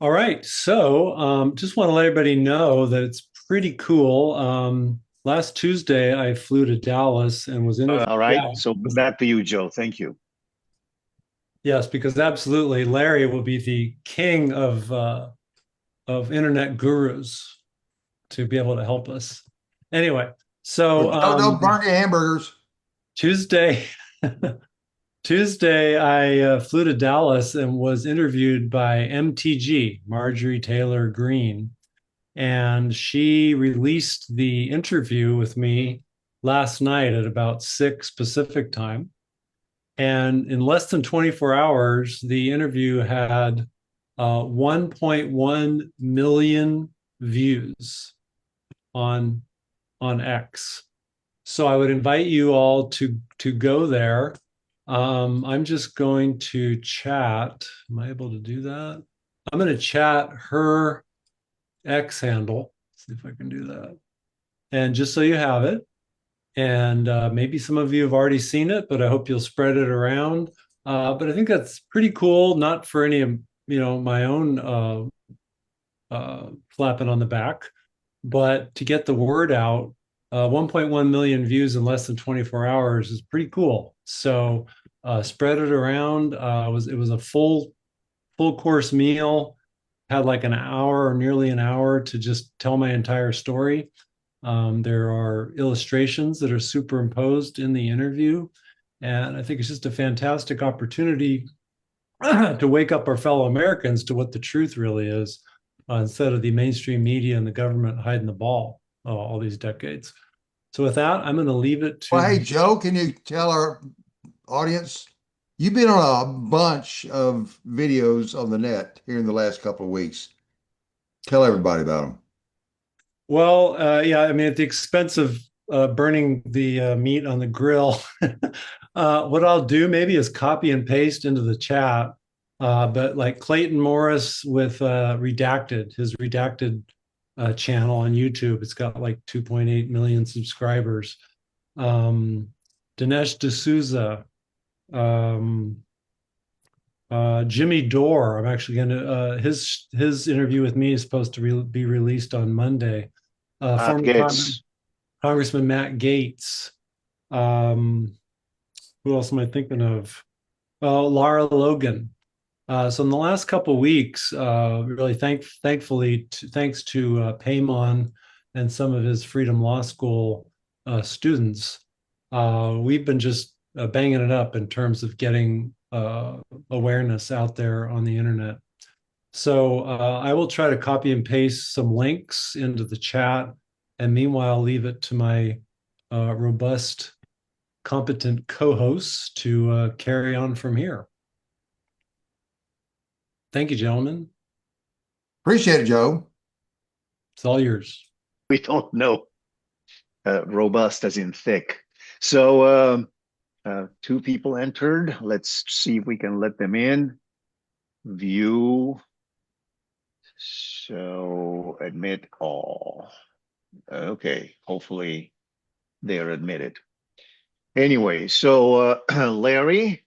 All right. So just want to let everybody know that it's pretty cool. Last Tuesday, I flew to Dallas and was interviewed. All Yeah. right. So back to you, Joe. Thank you. Yes, because absolutely, Larry will be the king of internet gurus to be able to help us. Anyway, Well, so don't burn your hamburgers. Tuesday, Tuesday, I flew to Dallas and was interviewed by MTG, Marjorie Taylor Greene. And she released the interview with me last night at about 6 Pacific time. And in less than 24 hours, the interview had 1.1 million views on on X. So I would invite you all to go there. I'm just going to chat. Am I able to do that? I'm going to chat her X handle. See if I can do that. And just so you have it, and maybe some of you have already seen it, but I hope you'll spread it around. But I think that's pretty cool, not for any of my own flapping on the back, but to get the word out. 1.1 million views in less than 24 hours is pretty cool. So spread it around. It was a full course meal. Had like an hour or nearly an hour to just tell my entire story. There are illustrations that are superimposed in the interview. And I think it's just a fantastic opportunity to wake up our fellow Americans to what the truth really is, instead of the mainstream media and the government hiding the ball all these decades. So, with that, I'm going to leave it Well, to. hey, Joe, can you tell our audience you've been on a bunch of videos on the net here in the last couple of weeks? Tell everybody about them. Well, yeah, I mean, at the expense of burning the meat on the grill, what I'll do maybe is copy and paste into the chat. But like Clayton Morris with his redacted channel on YouTube, it's got like 2.8 million subscribers. Um, Dinesh D'Souza, um, Jimmy Dore. I'm actually going to his interview with me is supposed to be released on Monday. Former Gaetz. Congressman Matt Gaetz. Um, who else am I thinking of? Laura Logan. So in the last couple of weeks, really thanks to Paymon and some of his Freedom Law School students, we've been just banging it up in terms of getting awareness out there on the internet. So I will try to copy and paste some links into the chat, and meanwhile leave it to my robust, competent co-hosts to carry on from here. Thank you, gentlemen. Appreciate it, Joe. It's all yours. We don't know. Robust as in thick. So two people entered. Let's see if we can let them in. View. So admit all. Okay. Hopefully they're admitted. Anyway, so Larry,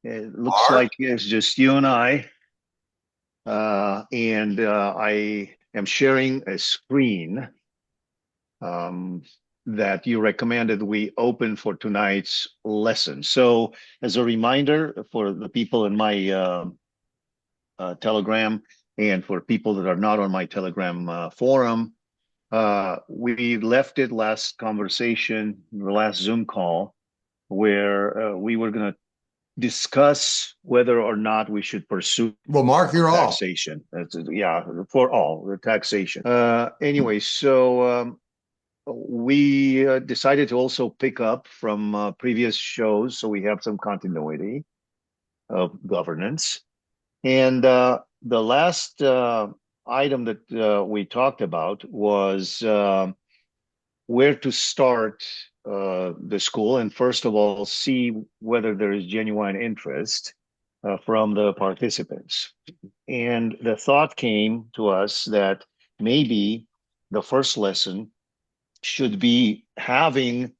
it looks Art, like it's just you and I. And I am sharing a screen um, that you recommended we open for tonight's lesson. So, as a reminder for the people in my Telegram and for people that are not on my Telegram forum, we left it last conversation, the last Zoom call, where we were going to discuss whether or not we should pursue well, Mark, you're off. taxation. Yeah, for all the taxation. Anyway, so we decided to also pick up from previous shows, so we have some continuity of governance. And the last item that we talked about was where to start the school, and first of all, see whether there is genuine interest from the participants. And the thought came to us that maybe the first lesson should be having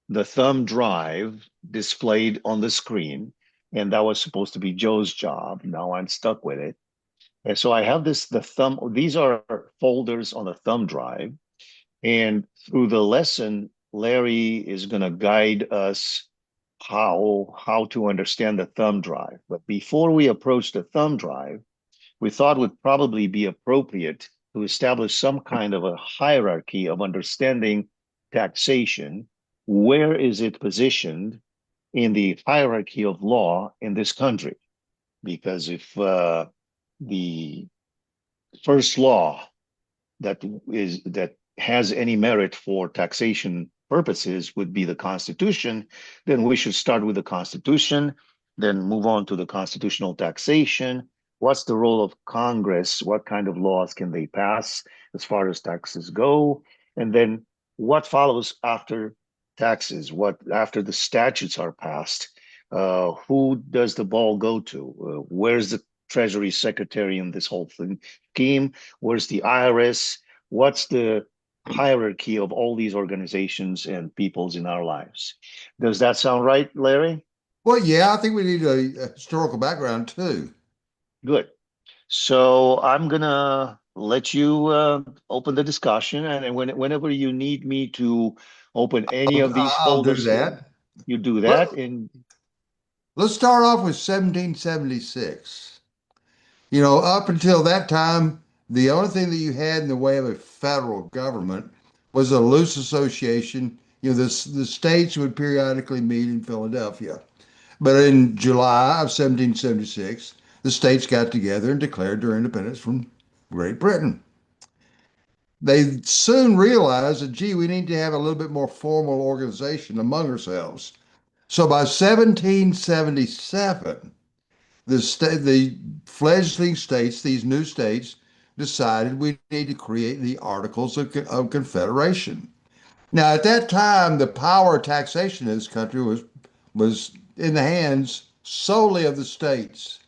the thumb drive displayed on the screen. And that was supposed to be Joe's job. Now I'm stuck with it. And so I have these are folders on a thumb drive. And through the lesson, Larry is going to guide us how to understand the thumb drive. But before we approach the thumb drive, we thought it would probably be appropriate to establish some kind of a hierarchy of understanding taxation. Where is it positioned in the hierarchy of law in this country? Because if the first law that has any merit for taxation purposes would be the Constitution, then we should start with the Constitution, then move on to the constitutional taxation. What's the role of Congress? What kind of laws can they pass as far as taxes go? And then what follows after taxes? What after the statutes are passed? Who does the ball go to? Where's the Treasury Secretary in this whole scheme? Where's the IRS? What's the hierarchy of all these organizations and peoples in our lives? Does that sound right, Larry? Well, yeah, I think we need a historical background too. Good. So I'm gonna let you open the discussion, and whenever you need me to open any of these I'll do folders here, that. you do Let, that. And let's start off with 1776. You know, up until that time, the only thing that you had in the way of a federal government was a loose association. You know, the states would periodically meet in Philadelphia. But in July of 1776, the states got together and declared their independence from Great Britain. They soon realized that, gee, we need to have a little bit more formal organization among ourselves. So by 1777, the fledgling states, these new states, decided we need to create the Articles of Confederation. Now, at that time, the power of taxation in this country was in the hands solely of the states.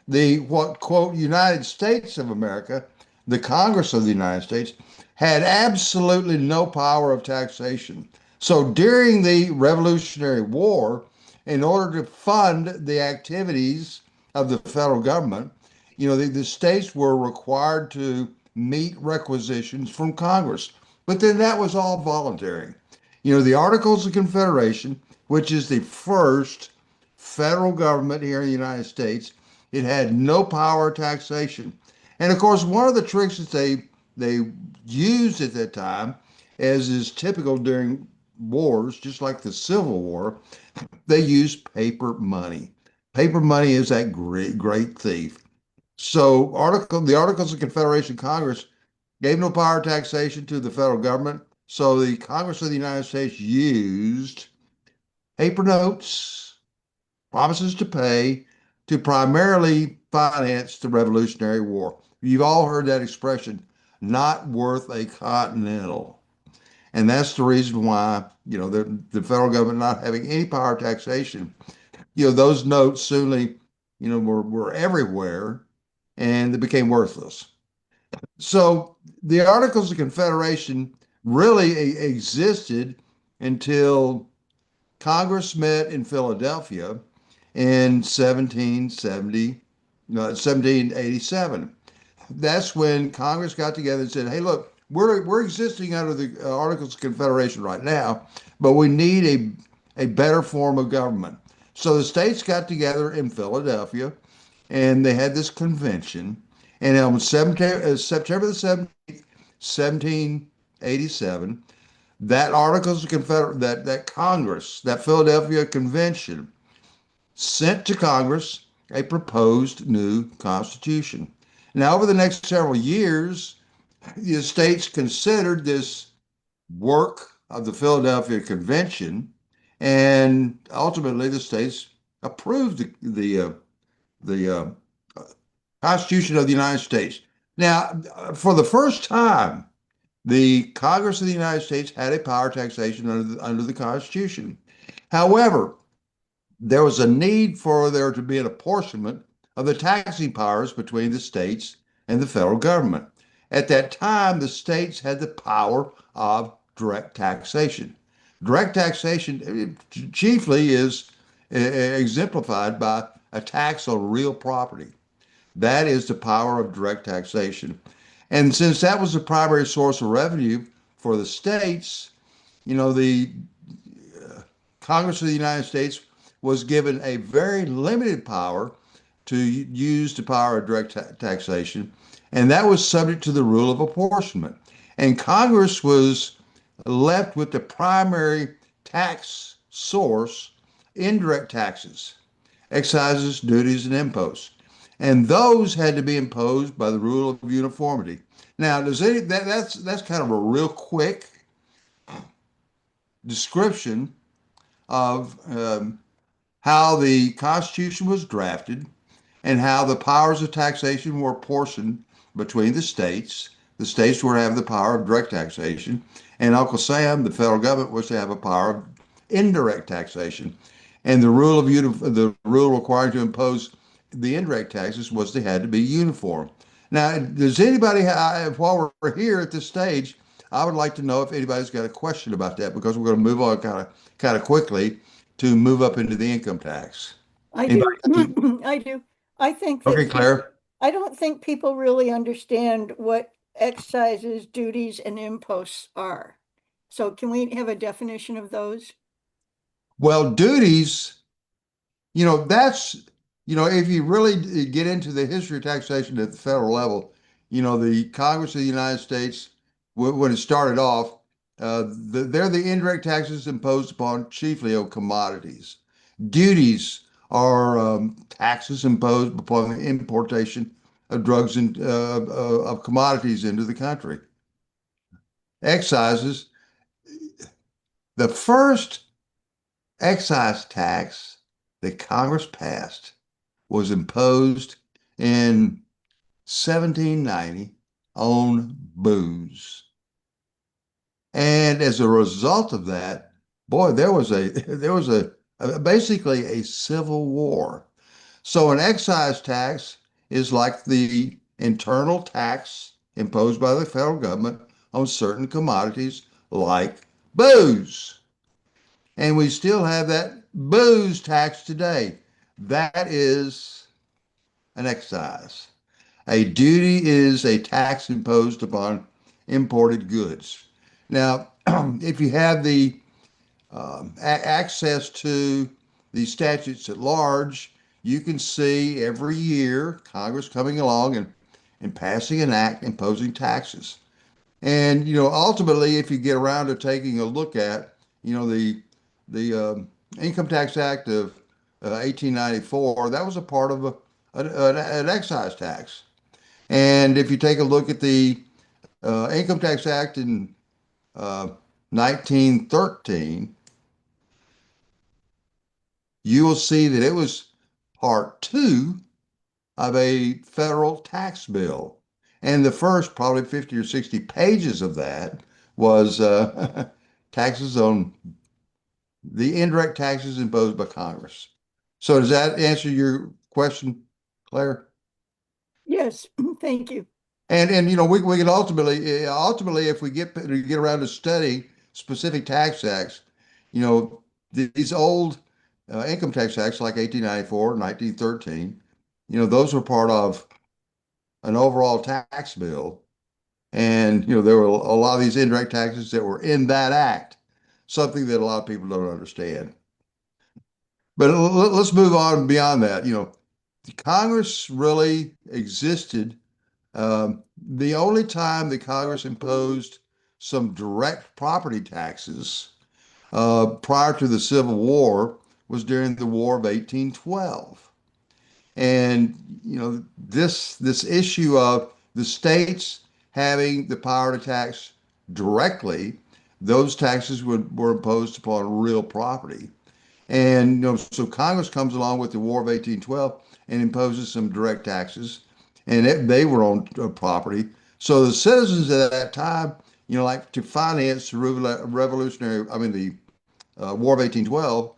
The what quote United States of America, the Congress of the United States, had absolutely no power of taxation. So during the Revolutionary War, in order to fund the activities of the federal government, you know, the states were required to meet requisitions from Congress. But then that was all voluntary. You know, the Articles of Confederation, which is the first federal government here in the United States, it had no power of taxation. And of course, one of the tricks that they used at that time, as is typical during wars, just like the Civil War, they used paper money. Paper money is that great thief. So the Articles of Confederation Congress gave no power of taxation to the federal government. So the Congress of the United States used paper notes, promises to pay, to primarily finance the Revolutionary War. You've all heard that expression, not worth a continental. And that's the reason why, you know, the federal government not having any power of taxation, you know, those notes soon, you know, were everywhere and they became worthless. So the Articles of Confederation really existed until Congress met in Philadelphia in 1787. That's when Congress got together and said, "Hey, look, we're existing under the Articles of Confederation right now, but we need a better form of government." So the states got together in Philadelphia, and they had this convention. And on September the 17th, 1787, that Articles of Confederation, that Congress, that Philadelphia Convention, sent to Congress a proposed new constitution. Now, over the next several years, the states considered this work of the Philadelphia Convention, and ultimately the states approved the Constitution of the United States. Now, for the first time, the Congress of the United States had a power taxation under the Constitution. However, there was a need for there to be an apportionment of the taxing powers between the states and the federal government. At that time, the states had the power of direct taxation. Direct taxation chiefly is exemplified by a tax on real property. That is the power of direct taxation. And since that was the primary source of revenue for the states, the Congress of the United States was given a very limited power to use the power of direct taxation, and that was subject to the rule of apportionment. And Congress was left with the primary tax source, indirect taxes, excises, duties, and imposts. And those had to be imposed by the rule of uniformity. Now, that's kind of a real quick description of how the Constitution was drafted and how the powers of taxation were apportioned between the states. The states were to have the power of direct taxation, and Uncle Sam, the federal government, was to have a power of indirect taxation. And the rule required to impose the indirect taxes was they had to be uniform. Now, does anybody, while we're here at this stage, I would like to know if anybody's got a question about that because we're going to move on kind of quickly to move up into the income tax. I Anybody? do. I do. I think Okay, that Claire. I don't think people really understand what excises, duties, and imposts are. So can we have a definition of those? Well, duties, that's, if you really get into the history of taxation at the federal level, the Congress of the United States, when it started off, they're the indirect taxes imposed upon chiefly on commodities. Duties are taxes imposed upon the importation of drugs and of commodities into the country. Excises, the first excise tax that Congress passed was imposed in 1790 on booze. And as a result of that, boy, there was basically a civil war. So an excise tax is like the internal tax imposed by the federal government on certain commodities like booze. And we still have that booze tax today. That is an excise. A duty is a tax imposed upon imported goods. Now, if you have the access to the statutes at large, you can see every year Congress coming along and passing an act imposing taxes. And ultimately, if you get around to taking a look at the Income Tax Act of 1894, that was a part of an excise tax. And if you take a look at the Income Tax Act in 1913, you will see that it was part two of a federal tax bill. And the first probably 50 or 60 pages of that was taxes on the indirect taxes imposed by Congress. So does that answer your question, Claire? Yes, thank you. And we can ultimately if we get around to studying specific tax acts, these old income tax acts like 1894, 1913, those were part of an overall tax bill. And there were a lot of these indirect taxes that were in that act, something that a lot of people don't understand. But let's move on beyond that. Congress really existed. The only time the Congress imposed some direct property taxes prior to the Civil War was during the War of 1812. And this issue of the states having the power to tax directly, those taxes were imposed upon real property. And so Congress comes along with the War of 1812 and imposes some direct taxes, and they were on property. So the citizens at that time, like to finance the War of 1812,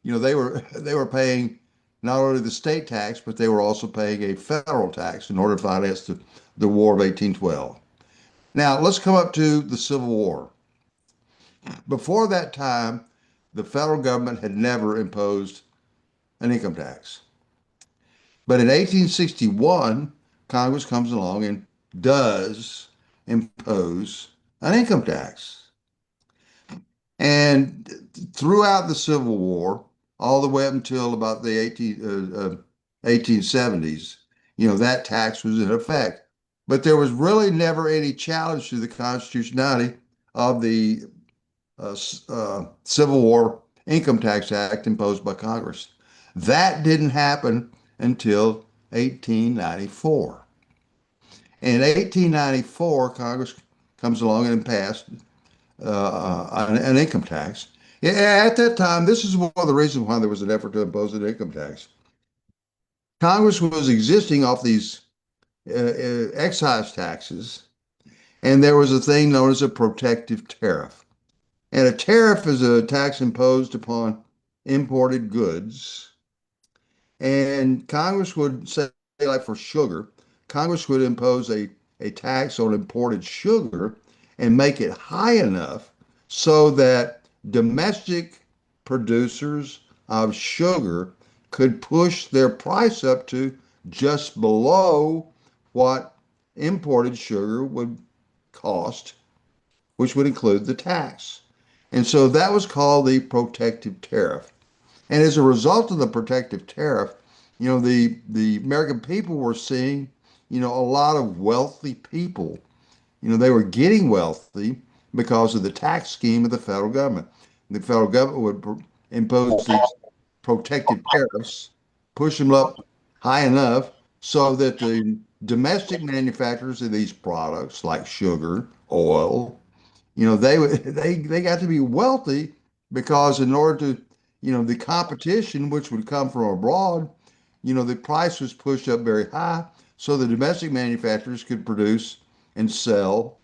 they were paying not only the state tax, but they were also paying a federal tax in order to finance the War of 1812. Now let's come up to the Civil War. Before that time, the federal government had never imposed an income tax. But in 1861, Congress comes along and does impose an income tax. And throughout the Civil War, all the way up until about the 1870s, that tax was in effect. But there was really never any challenge to the constitutionality of the Civil War Income Tax Act imposed by Congress. That didn't happen until 1894. In 1894, Congress comes along and passed an income tax. At that time, this is one of the reasons why there was an effort to impose an income tax. Congress was existing off these excise taxes, and there was a thing known as a protective tariff. And a tariff is a tax imposed upon imported goods. And Congress would say, like for sugar, Congress would impose a tax on imported sugar and make it high enough so that domestic producers of sugar could push their price up to just below what imported sugar would cost, which would include the tax. And so that was called the protective tariff. And as a result of the protective tariff, the American people were seeing, a lot of wealthy people. They were getting wealthy because of the tax scheme of the federal government. The federal government would impose these protective tariffs, push them up high enough so that the domestic manufacturers of these products, like sugar, oil, they got to be wealthy because in order to, the competition which would come from abroad, the price was pushed up very high so the domestic manufacturers could produce and sell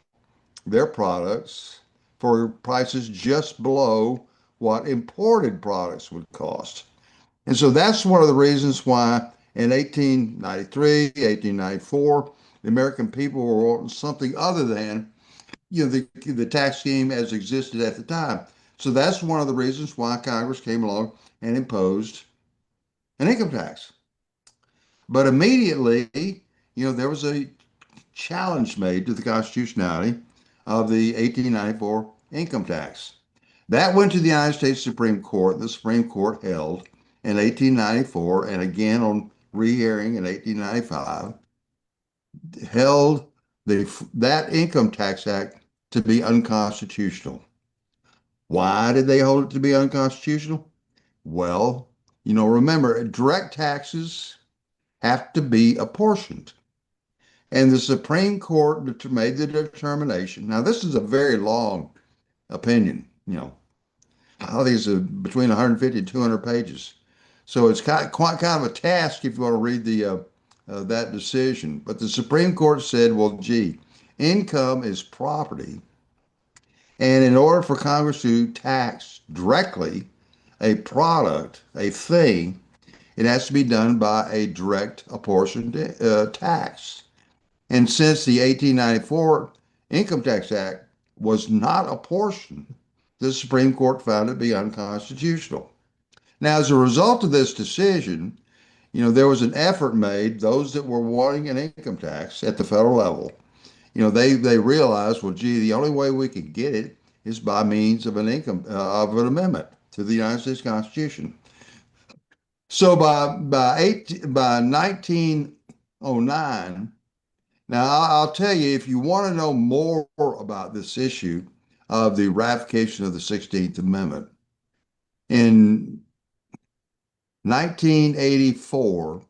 their products for prices just below what imported products would cost. And so that's one of the reasons why in 1893, 1894, the American people were wanting something other than the tax scheme as existed at the time. So that's one of the reasons why Congress came along and imposed an income tax. But immediately, there was a challenge made to the constitutionality of the 1894 income tax. That went to the United States Supreme Court. The Supreme Court held in 1894 and again on rehearing in 1895, held that income tax act to be unconstitutional. Why did they hold it to be unconstitutional? Well, remember, direct taxes have to be apportioned. And the Supreme Court made the determination. Now, this is a very long opinion, all these are between 150 and 200 pages. So it's quite kind of a task if you want to read that decision. But the Supreme Court said, well, gee, income is property. And in order for Congress to tax directly a product, a thing, it has to be done by a direct apportioned tax. And since the 1894 Income Tax Act was not apportioned, the Supreme Court found it to be unconstitutional. Now, as a result of this decision, there was an effort made, those that were wanting an income tax at the federal level, they realized, well, gee, the only way we could get it is by means of an amendment to the United States Constitution. So by 1909, now I'll tell you, if you want to know more about this issue of the ratification of the 16th Amendment, in 1984,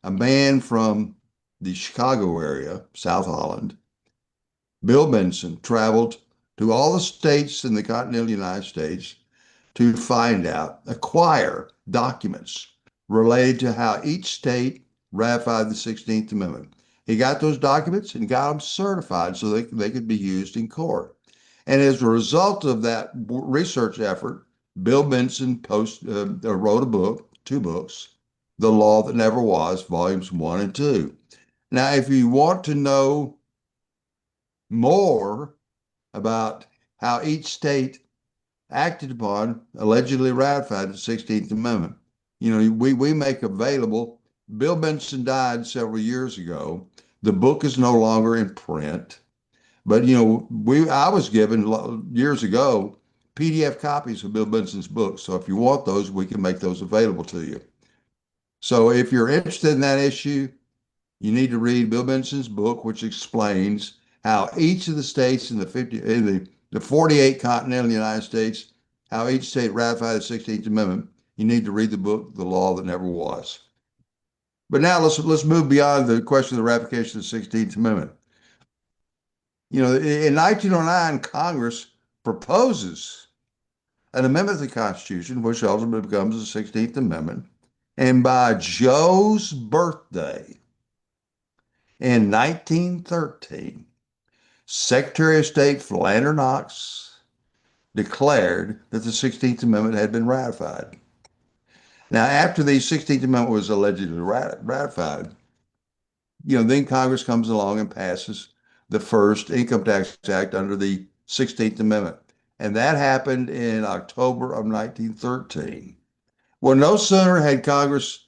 a man from the Chicago area, South Holland, Bill Benson, traveled to all the states in the continental United States to acquire documents related to how each state ratified the 16th Amendment. He got those documents and got them certified so they could be used in court. And as a result of that research effort, Bill Benson wrote a book, 2 books, The Law That Never Was, volumes 1 and 2. Now, if you want to know more about how each state acted upon, allegedly ratified the 16th Amendment, we make available Bill Benson died several years ago. The book is no longer in print, but I was given years ago PDF copies of Bill Benson's book. So if you want those, we can make those available to you. So if you're interested in that issue, you need to read Bill Benson's book, which explains how each of the states in the 48 continental United States, how each state ratified the 16th Amendment. You need to read the book, The Law That Never Was. But now let's move beyond the question of the ratification of the 16th Amendment. In 1909, Congress proposes an amendment to the Constitution, which ultimately becomes the 16th Amendment. And by Joe's birthday in 1913, Secretary of State Philander Knox declared that the 16th Amendment had been ratified. Now, after the 16th Amendment was allegedly ratified, then Congress comes along and passes the first Income Tax Act under the 16th Amendment. And that happened in October of 1913. Well, no sooner had Congress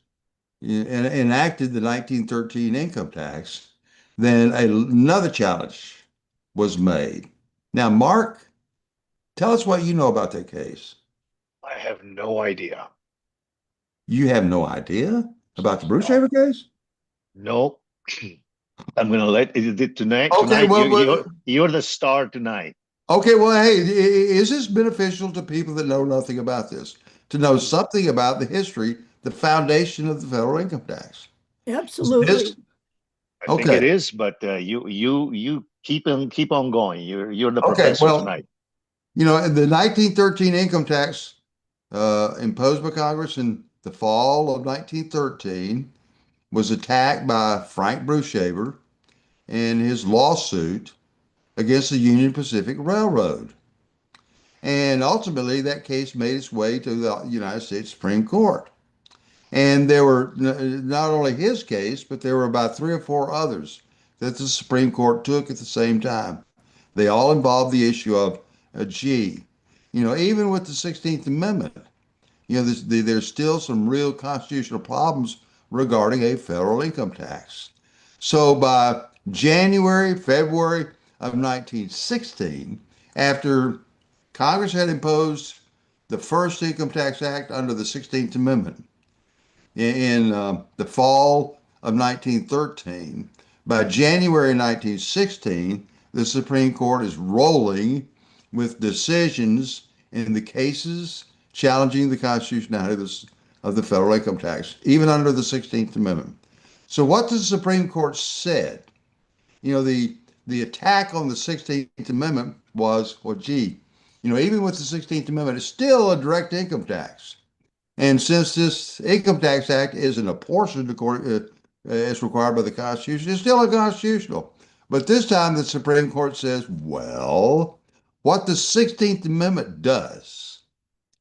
enacted the 1913 income tax than another challenge was made. Now, Mark, tell us what you know about that case. I have no idea. You have no idea about the Brewshaver case? No. I'm gonna let it tonight. Okay, Tonight, you're the star tonight. Okay, well, hey, is this beneficial to people that know nothing about this, to know something about the history, the foundation of the federal income tax? Absolutely. I think it is, but you keep on going. You're the professor tonight. The 1913 income tax imposed by Congress in the fall of 1913 was attacked by Frank Brewshaver in his lawsuit against the Union Pacific Railroad. And ultimately, that case made its way to the United States Supreme Court. And there were not only his case, but there were about 3 or 4 others that the Supreme Court took at the same time. They all involved the issue of, even with the 16th Amendment, there's still some real constitutional problems regarding a federal income tax. So by February of 1916, after Congress had imposed the first Income Tax Act under the 16th Amendment in the fall of 1913, by January 1916, the Supreme Court is rolling with decisions in the cases challenging the constitutionality of the federal income tax, even under the 16th Amendment. So what the Supreme Court said, the attack on the 16th Amendment was, even with the 16th Amendment, it's still a direct income tax. And since this Income Tax Act isn't apportioned as required by the Constitution, it's still unconstitutional. But this time the Supreme Court says, well, what the 16th Amendment does,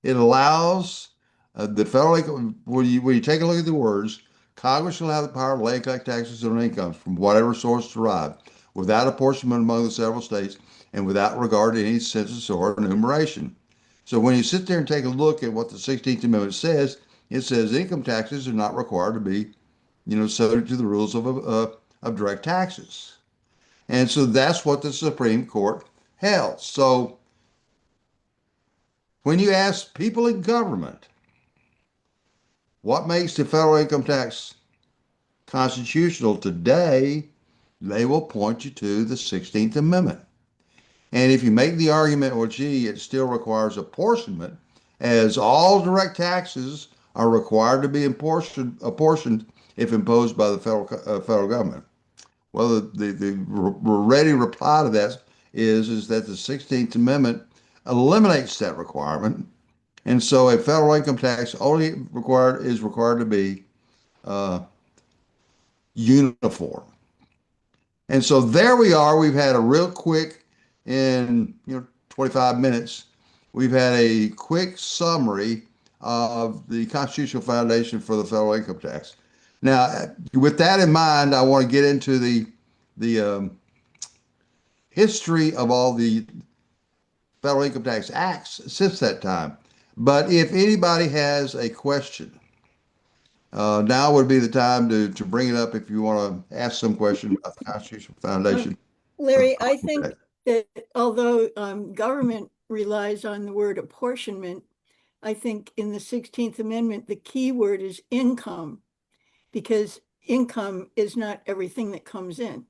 it allows the federal income, when you take a look at the words, Congress shall have the power to lay and collect taxes on incomes from whatever source derived, without apportionment among the several states, and without regard to any census or enumeration. So when you sit there and take a look at what the 16th Amendment says, it says income taxes are not required to be, subject to the rules of direct taxes. And so that's what the Supreme Court held. So when you ask people in government what makes the federal income tax constitutional today, they will point you to the 16th Amendment. And if you make the argument, it still requires apportionment, as all direct taxes are required to be apportioned if imposed by the federal government. Well, the ready reply to that is that the 16th Amendment eliminates that requirement. And so a federal income tax only is required to be uniform. And so there we are. We've had a real quick, in 25 minutes, we've had a quick summary of the constitutional foundation for the federal income tax. Now, with that in mind, I want to get into the history of all the federal income tax acts since that time. But if anybody has a question Now would be the time to bring it up if you want to ask some question about the Constitutional Foundation. Larry, I think that although government relies on the word apportionment, I think in the 16th Amendment, the key word is income, because income is not everything that comes in.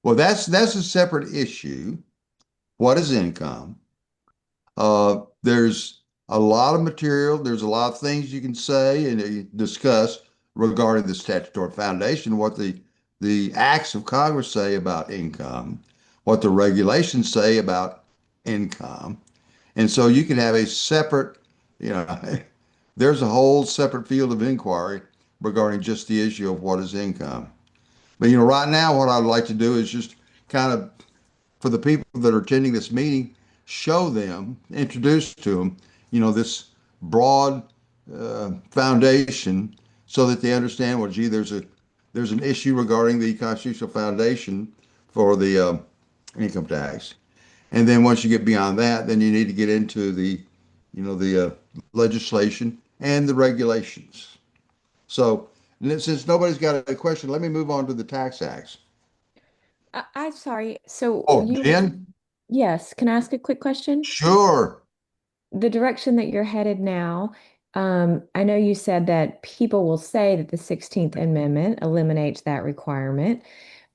Well, that's a separate issue. What is income? There's a lot of material. There's a lot of things you can say and discuss regarding the statutory foundation, what the acts of Congress say about income, what the regulations say about income. And so you can have a separate, you know, there's a whole separate field of inquiry regarding just the issue of what is income. But, right now, what I'd like to do is just kind of, for the people that are attending this meeting, show them, introduce to them, this broad foundation so that they understand, well, gee, there's an issue regarding the constitutional foundation for the income tax. And then once you get beyond that, then you need to get into the legislation and the regulations. So since nobody's got a question, let me move on to the tax acts. I'm sorry. So Oh, Jen? yes, can I ask a quick question? Sure. The direction that you're headed now, I know you said that people will say that the 16th Amendment eliminates that requirement.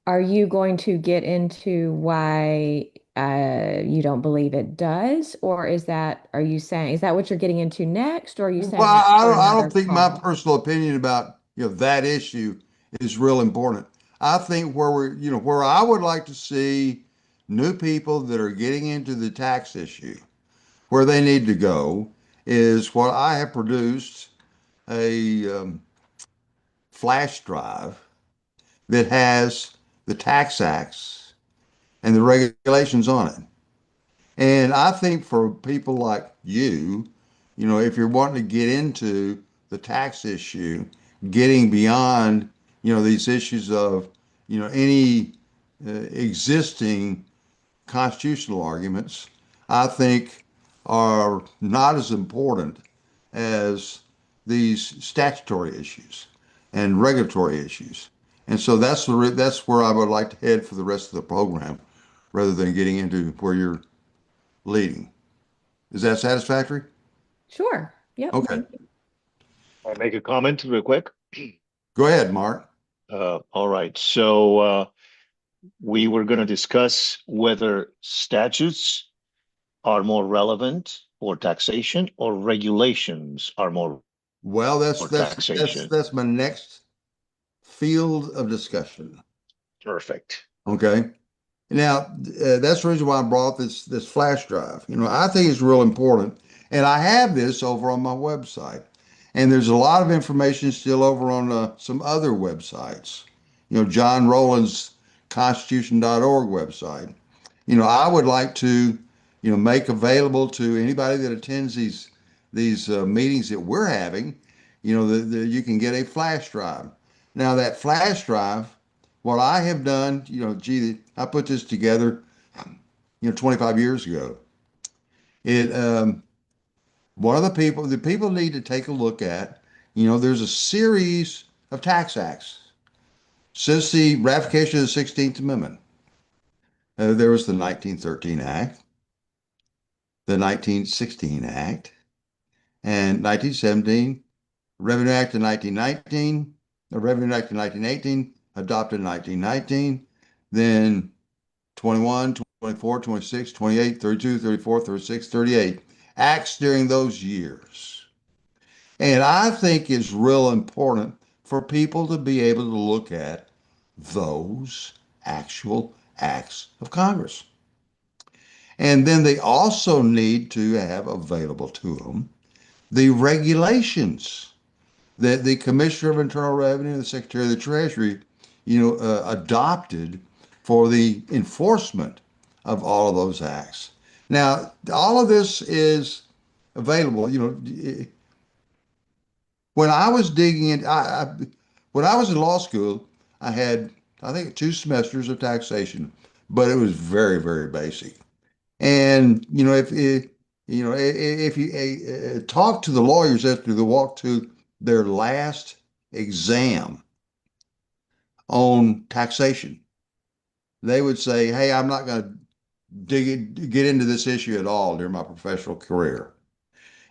Are you going to get into why you don't believe it does? Or are you saying, is that what you're getting into next? Or are you saying Well, that's for I another don't think my call? personal opinion about that issue is real important. I think where I would like to see new people that are getting into the tax issue, where they need to go is what I have produced a flash drive that has the tax acts and the regulations on it. And I think for people like if you're wanting to get into the tax issue, getting beyond, these issues of, any existing constitutional arguments, I think are not as important as these statutory issues and regulatory issues. And so that's where I would like to head for the rest of the program, rather than getting into where you're leading. Is that satisfactory? Sure. Yep. Okay. I make a comment real quick. Go ahead, Mark. All right. So we were going to discuss whether statutes are more relevant for taxation or regulations are more Well, that's for that's that's taxation. that's my next field of discussion. Perfect. Okay. Now, that's the reason why I brought this flash drive. I think it's real important, and I have this over on my website. And there's a lot of information still over on some other websites. John Rowland's Constitution.org website. I would like to, make available to anybody that attends these meetings that we're having, you can get a flash drive. Now, that flash drive, what I have done, I put this together, 25 years ago. It one of the people need to take a look at, there's a series of tax acts since the ratification of the 16th Amendment. There was the 1913 Act, the 1916 Act, and 1917, Revenue Act of 1919, the Revenue Act of 1918, adopted in 1919, then 21, 24, 26, 28, 32, 34, 36, 38 acts during those years. And I think it's real important for people to be able to look at those actual acts of Congress. And then they also need to have available to them the regulations that the Commissioner of Internal Revenue and the Secretary of the Treasury, adopted for the enforcement of all of those acts. Now, all of this is available. When I was digging in, when I was in law school, I had, I think, 2 semesters of taxation, but it was very, very basic. And if you talk to the lawyers after the walk to their last exam on taxation, they would say, hey, I'm not going to get into this issue at all during my professional career.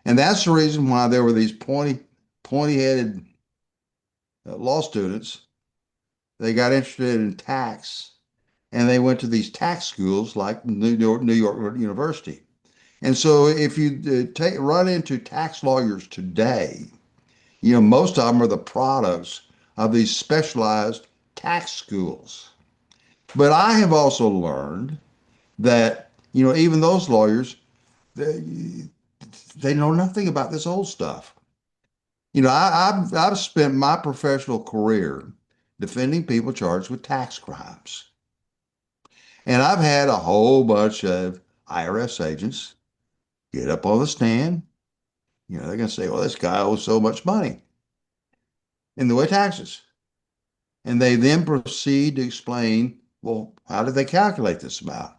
And that's the reason why there were these pointy-headed law students. They got interested in tax, and they went to these tax schools like New York University. And so if you run into tax lawyers today, most of them are the products of these specialized tax schools. But I have also learned that, even those lawyers, they know nothing about this old stuff. I've spent my professional career defending people charged with tax crimes. And I've had a whole bunch of IRS agents get up on the stand. They're going to say, well, this guy owes so much money in the way of taxes. And they then proceed to explain, well, how did they calculate this amount?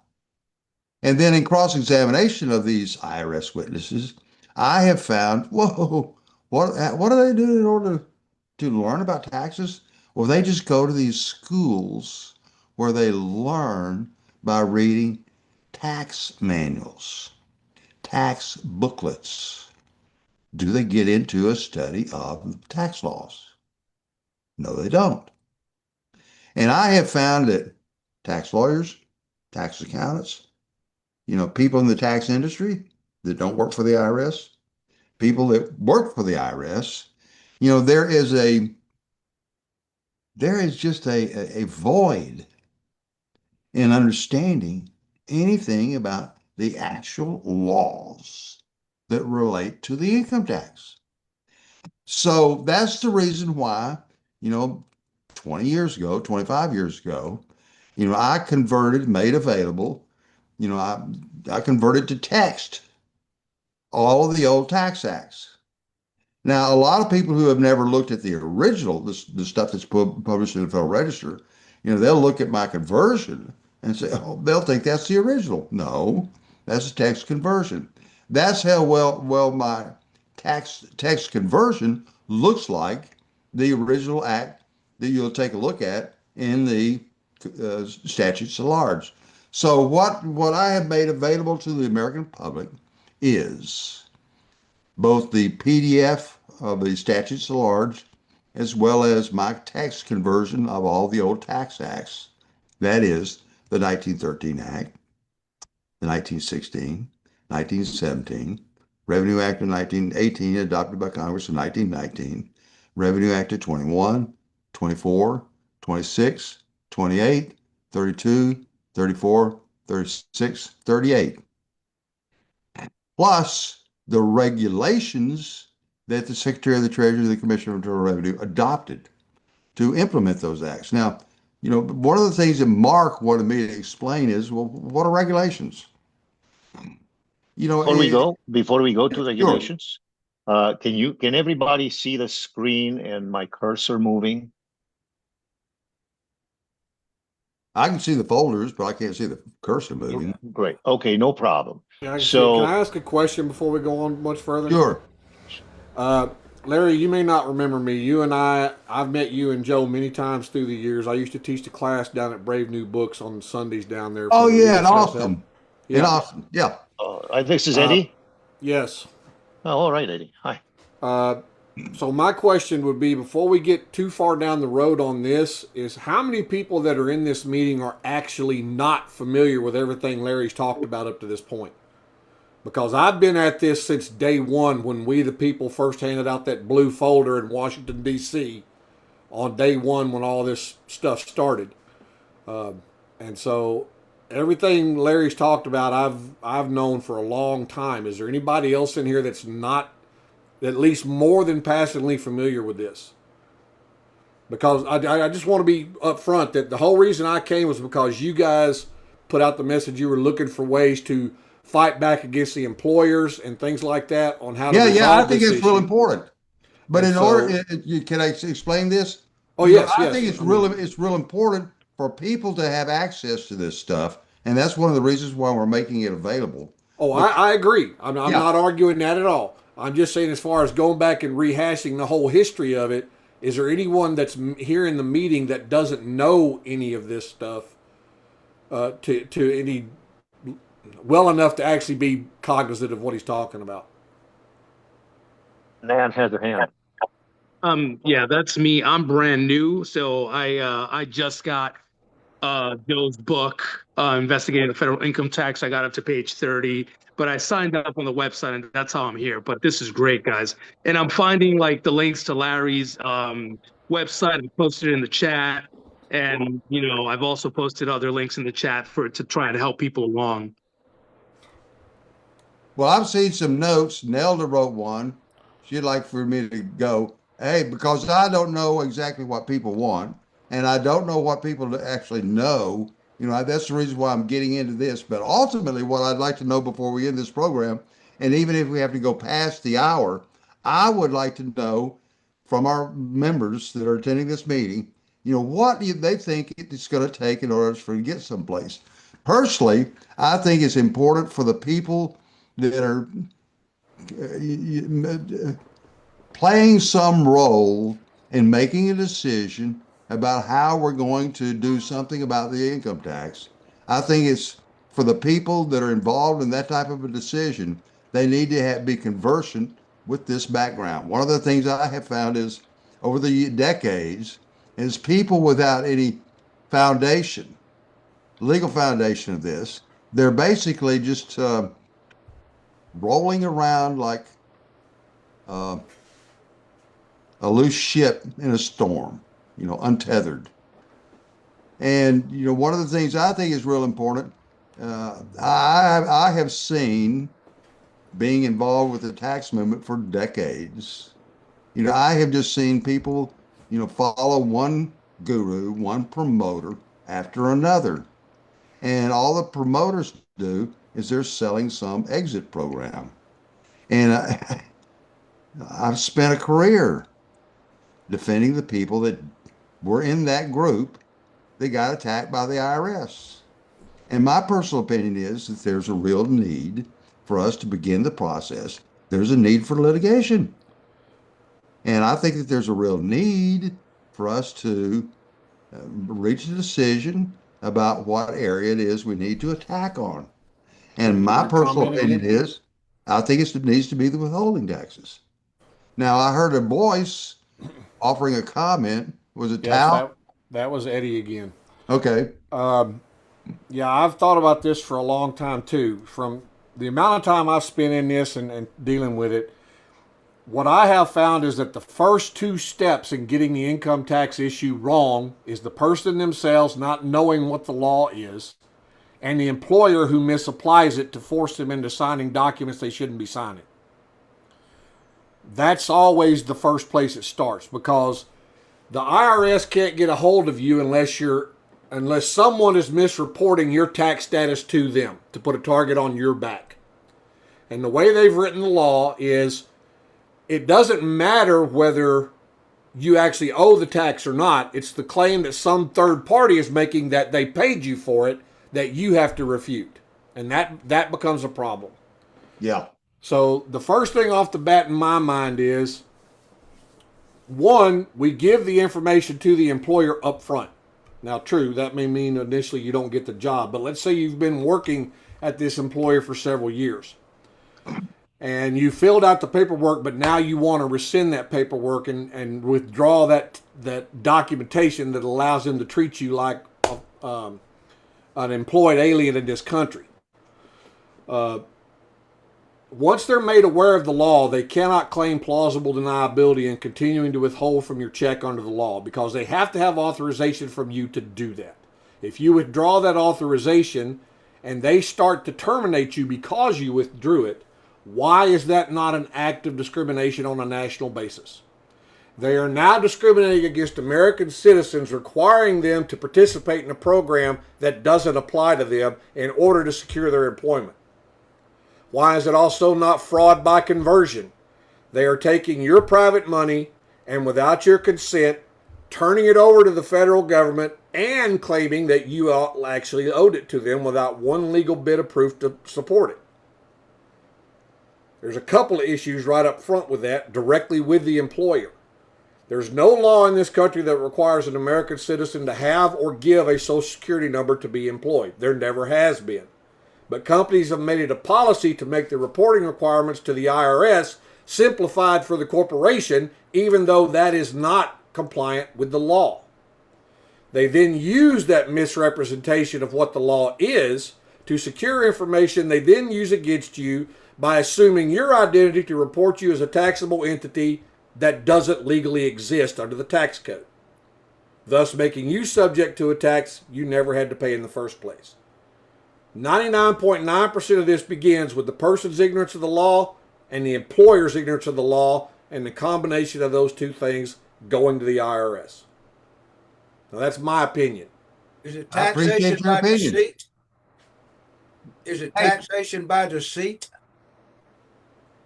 And then in cross-examination of these IRS witnesses, I have found, whoa, what do they do in order to learn about taxes? Well, they just go to these schools where they learn by reading tax manuals, tax booklets. Do they get into a study of tax laws? No, they don't. And I have found that tax lawyers, tax accountants, people in the tax industry that don't work for the IRS, people that work for the IRS, there is just a void in understanding anything about the actual laws that relate to the income tax. So that's the reason why, 20 years ago, 25 years ago, I made available, I converted to text all of the old tax acts. Now, a lot of people who have never looked at the original, the stuff that's published in the Federal Register, they'll look at my conversion and say, oh, they'll think that's the original. No, that's a text conversion. That's how well my text conversion looks like the original act that you'll take a look at in the statutes at large. So what I have made available to the American public is both the PDF of the statutes at large as well as my text conversion of all the old tax acts. That is the 1913 Act, the 1916, 1917, Revenue Act of 1918 adopted by Congress in 1919, Revenue Act of 21, 24, 26, 28, 32, 34, 36, 38. Plus the regulations that the Secretary of the Treasury and the Commissioner of Internal Revenue adopted to implement those acts. Now, one of the things that Mark wanted me to explain is, well, what are regulations? Before we go to Sure. regulations, can everybody see the screen and my cursor moving? I can see the folders, but I can't see the cursor moving. Great. Okay, no problem. Can I ask a question before we go on much further? Sure. Larry, you may not remember me. I've met you and Joe many times through the years. I used to teach the class down at Brave New Books on Sundays down there. Oh, yeah, in Austin. Yeah. In Austin, yeah. This is Eddie? Yes. Oh, all right, Eddie. Hi. So my question would be, before we get too far down the road on this, is how many people that are in this meeting are actually not familiar with everything Larry's talked about up to this point? Because I've been at this since day one when we the people first handed out that blue folder in Washington, D.C. on day one when all this stuff started. And so everything Larry's talked about, I've known for a long time. Is there anybody else in here that's not at least more than passively familiar with this? Because I just want to be upfront that the whole reason I came was because you guys put out the message you were looking for ways to fight back against the employers and things like that on how to resolve I think this it's real issue. important. But And in order, can I explain this? Oh, yes, I yes. think it's real important for people to have access to this stuff, and that's one of the reasons why we're making it available. Oh, I agree. I'm not arguing that at all. I'm just saying, as far as going back and rehashing the whole history of it, is there anyone that's here in the meeting that doesn't know any of this stuff to any well enough to actually be cognizant of what he's talking about? Nan has her hand. Yeah, that's me. I'm brand new, so I just got Joe's book, Investigating the Federal Income Tax. I got up to page 30, but I signed up on the website, and that's how I'm here. But this is great, guys. And I'm finding like the links to Larry's website. I posted it in the chat, and I've also posted other links in the chat to try to help people along. Well, I've seen some notes. Nelda wrote one. She'd like for me to go, hey, because I don't know exactly what people want, and I don't know what people actually know. That's the reason why I'm getting into this. But ultimately, what I'd like to know before we end this program, and even if we have to go past the hour, I would like to know from our members that are attending this meeting, what do they think it's going to take in order for to get someplace. Personally, I think it's important for the people that are playing some role in making a decision about how we're going to do something about the income tax. I think it's for the people that are involved in that type of a decision, they need to be conversant with this background. One of the things I have found is over the decades is people without any foundation, legal foundation of this, they're basically just rolling around like a loose ship in a storm, untethered. And, one of the things I think is real important, I have seen, being involved with the tax movement for decades, I have just seen people, follow one guru, one promoter after another. And all the promoters do is they're selling some exit program. And I've spent a career defending the people that were in that group that got attacked by the IRS. And my personal opinion is that there's a real need for us to begin the process. There's a need for litigation. And I think that there's a real need for us to reach a decision about what area it is we need to attack on. And my personal opinion is, I think it needs to be the withholding taxes. Now, I heard a voice offering a comment. Was it Tal? That was Eddie again. Okay. Yeah, I've thought about this for a long time too. From the amount of time I've spent in this and dealing with it, what I have found is that the first two steps in getting the income tax issue wrong is the person themselves not knowing what the law is, and the employer who misapplies it to force them into signing documents they shouldn't be signing. That's always the first place it starts, because the IRS can't get a hold of you unless someone is misreporting your tax status to them to put a target on your back. And the way they've written the law is it doesn't matter whether you actually owe the tax or not. It's the claim that some third party is making that they paid you for it that you have to refute. And that becomes a problem. Yeah. So the first thing off the bat in my mind is, one, we give the information to the employer up front. Now, true, that may mean initially you don't get the job, but let's say you've been working at this employer for several years and you filled out the paperwork, but now you want to rescind that paperwork and withdraw that documentation that allows them to treat you like an employed alien in this country. Once they're made aware of the law, they cannot claim plausible deniability and continuing to withhold from your check under the law, because they have to have authorization from you to do that. If you withdraw that authorization and they start to terminate you because you withdrew it, why is that not an act of discrimination on a national basis? They are now discriminating against American citizens, requiring them to participate in a program that doesn't apply to them in order to secure their employment. Why is it also not fraud by conversion? They are taking your private money and, without your consent, turning it over to the federal government and claiming that you actually owed it to them without one legal bit of proof to support it. There's a couple of issues right up front with that, directly with the employer. There's no law in this country that requires an American citizen to have or give a Social Security number to be employed. There never has been. But companies have made it a policy to make the reporting requirements to the IRS simplified for the corporation, even though that is not compliant with the law. They then use that misrepresentation of what the law is to secure information they then use against you by assuming your identity to report you as a taxable entity that doesn't legally exist under the tax code, thus making you subject to a tax you never had to pay in the first place. 99.9% of this begins with the person's ignorance of the law and the employer's ignorance of the law, and the combination of those two things going to the IRS. Now, that's my opinion. Is it I appreciate taxation your by opinion. deceit? Is it taxation by deceit?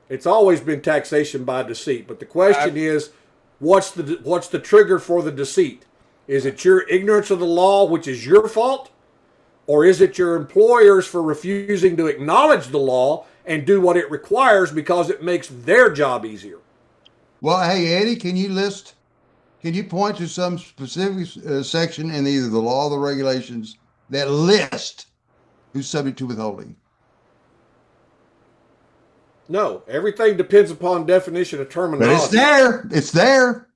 It's always been taxation by deceit, but the question is, what's the trigger for the deceit? Is it your ignorance of the law, which is your fault? Or is it your employers for refusing to acknowledge the law and do what it requires because it makes their job easier? Well, hey, Eddie, can you point to some specific section in either the law or the regulations that list who's subject to withholding? No, everything depends upon definition of terminology. But it's there. It's there.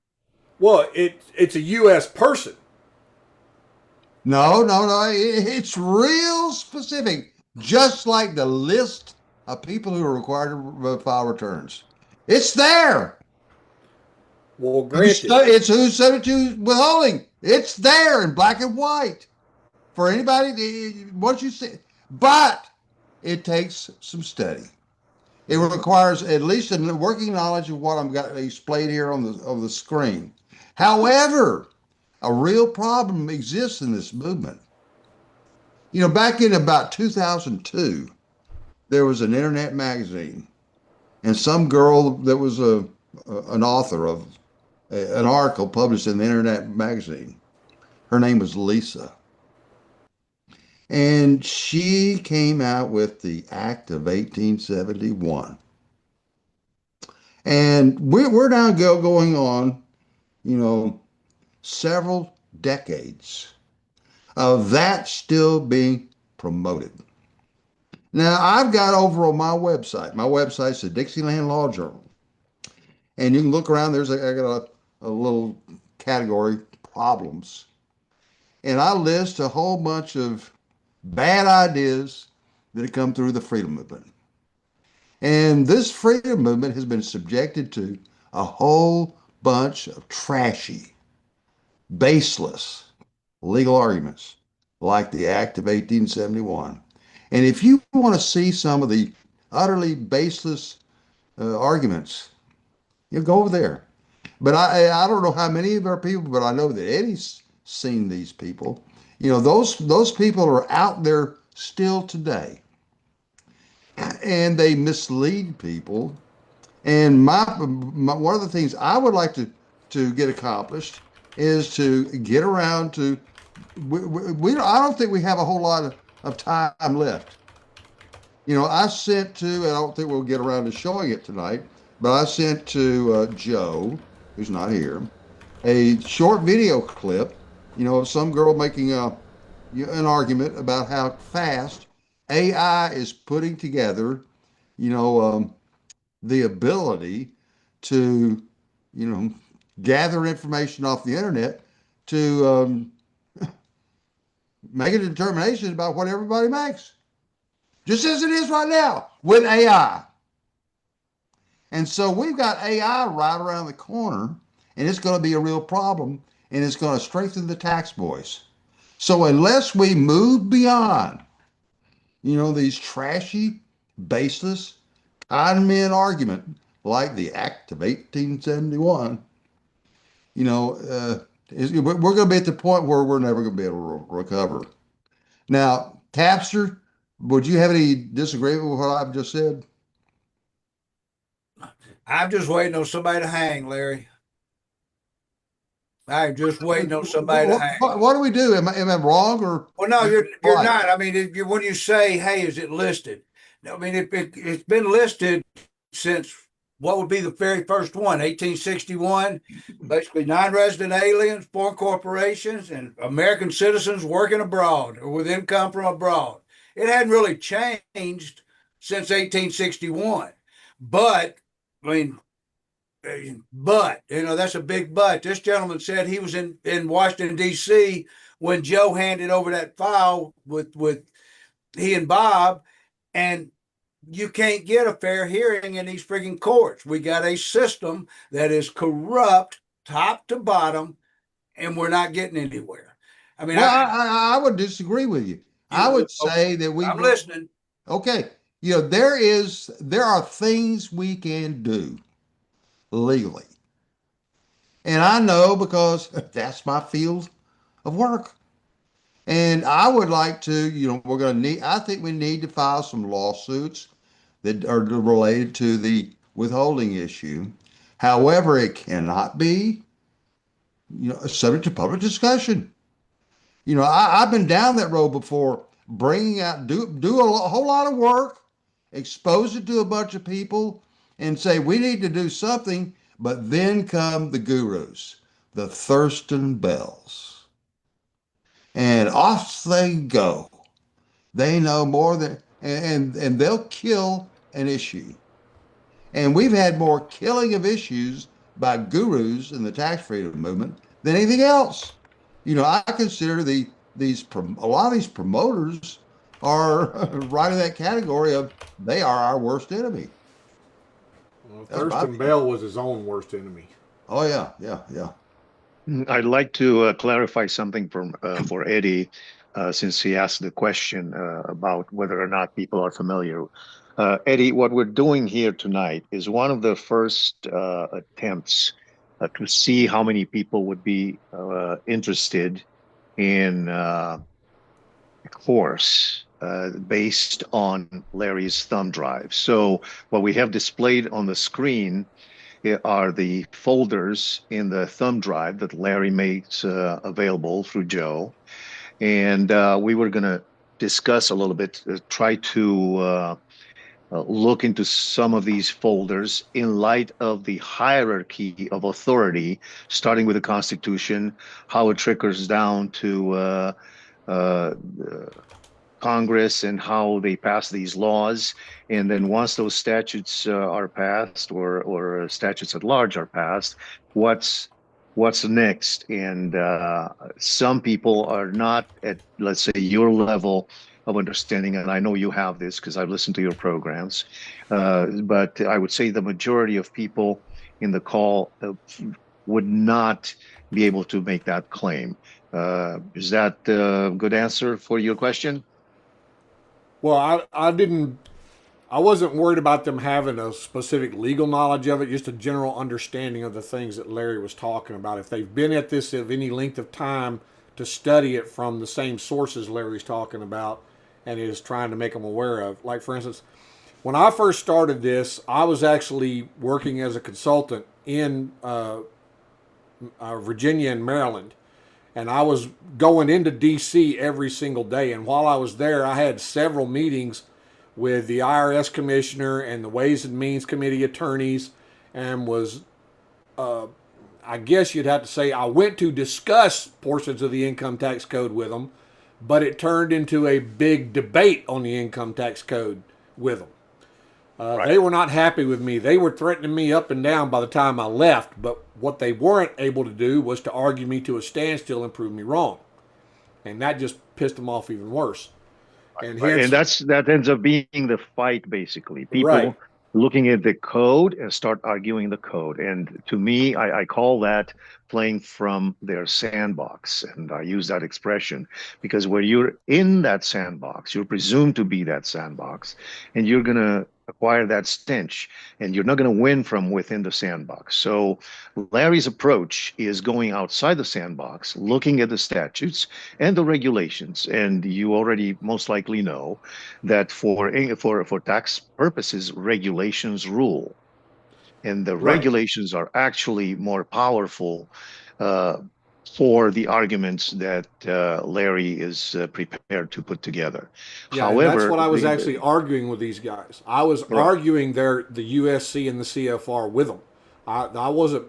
Well, it's a U.S. person. No. It's real specific, just like the list of people who are required to file returns. It's there. Well, granted, It's who's subject to withholding. It's there in black and white for anybody. Once you see, but it takes some study. It requires at least a working knowledge of what I've got displayed here on the screen. However, a real problem exists in this movement. You know, back in about 2002, there was an internet magazine, and some girl that was an author of an article published in the internet magazine. Her name was Lisa. And she came out with the Act of 1871. And we're now going on, several decades of that still being promoted. Now, I've got over on my website. My website's the Dixieland Law Journal. And you can look around. I got a little category, problems. And I list a whole bunch of bad ideas that have come through the freedom movement. And this freedom movement has been subjected to a whole bunch of trashy, baseless legal arguments like the Act of 1871. And if you want to see some of the utterly baseless arguments, you go over there. But I don't know how many of our people, but I know that Eddie's seen these people. Those people are out there still today, and they mislead people. And my one of the things I would like to get accomplished is to get around to. I don't think we have a whole lot of time left. I sent to, and I don't think we'll get around to showing it tonight, but I sent to Joe, who's not here, a short video clip, of some girl making an argument about how fast AI is putting together, the ability to, gather information off the internet to make a determination about what everybody makes, just as it is right now with AI. And so we've got AI right around the corner, and it's going to be a real problem, and it's going to strengthen the tax boys. So unless we move beyond, these trashy, baseless, con men argument like the Act of 1871, we're going to be at the point where we're never going to be able to recover. Now, Tapster, would you have any disagreement with what I've just said? I'm just waiting on somebody to hang, Larry. I'm just waiting on somebody to hang. What do we do? Am I wrong or? Well, no, you're right? not. I mean, when you say, "Hey, is it listed?" I mean, it's been listed since what would be the very first one, 1861, basically non-resident aliens, foreign corporations, and American citizens working abroad or with income from abroad. It hadn't really changed since 1861. But, I mean, that's a big but. This gentleman said he was in Washington, D.C. when Joe handed over that file with he and Bob, and you can't get a fair hearing in these freaking courts. We got a system that is corrupt top to bottom, and we're not getting anywhere. I mean, Well, I would disagree with you. I would say that I'm listening. Okay, there are things we can do legally, and I know because that's my field of work. And I would like to, I think we need to file some lawsuits that are related to the withholding issue. However, it cannot be, subject to public discussion. I've been down that road before, bringing out, do a whole lot of work, expose it to a bunch of people, and say we need to do something. But then come the gurus, the Thurston Bells, and off they go. They know more than, and they'll kill an issue. And we've had more killing of issues by gurus in the tax freedom movement than anything else. I consider a lot of these promoters are right in that category of they are our worst enemy. Well, Thurston Bell was his own worst enemy. Oh yeah. I'd like to clarify something for Eddie, since he asked the question about whether or not people are familiar. Eddie, what we're doing here tonight is one of the first attempts to see how many people would be interested in a course based on Larry's thumb drive. So what we have displayed on the screen are the folders in the thumb drive that Larry makes available through Joe. And we were going to discuss a little bit, try to look into some of these folders in light of the hierarchy of authority, starting with the Constitution, how it trickles down to Congress and how they pass these laws. And then once those statutes are passed, or statutes at large are passed, what's next? And some people are not at, let's say, your level of understanding, and I know you have this because I've listened to your programs, but I would say the majority of people in the call would not be able to make that claim. Is that a good answer for your question? Well, I wasn't worried about them having a specific legal knowledge of it, just a general understanding of the things that Larry was talking about. If they've been at this of any length of time to study it from the same sources Larry's talking about and is trying to make them aware of. Like, for instance, when I first started this, I was actually working as a consultant in Virginia and Maryland. And I was going into D.C. every single day. And while I was there, I had several meetings with the IRS commissioner and the Ways and Means Committee attorneys, and was, I guess you'd have to say, I went to discuss portions of the income tax code with them, but it turned into a big debate on the income tax code with them. Right. They were not happy with me. They were threatening me up and down by the time I left, but what they weren't able to do was to argue me to a standstill and prove me wrong. And that just pissed them off even worse. And, and that ends up being the fight, basically. People Right. looking at the code and start arguing the code. And to me, I call that playing from their sandbox. And I use that expression because when you're in that sandbox, you're presumed to be that sandbox, and you're going to acquire that stench, and you're not going to win from within the sandbox. So Larry's approach is going outside the sandbox, looking at the statutes and the regulations. And you already most likely know that for tax purposes, regulations rule. And the Right. regulations are actually more powerful for the arguments that Larry is prepared to put together. Yeah, and that's what I was the- actually arguing with these guys. I was Right. arguing the USC and the CFR with them. I wasn't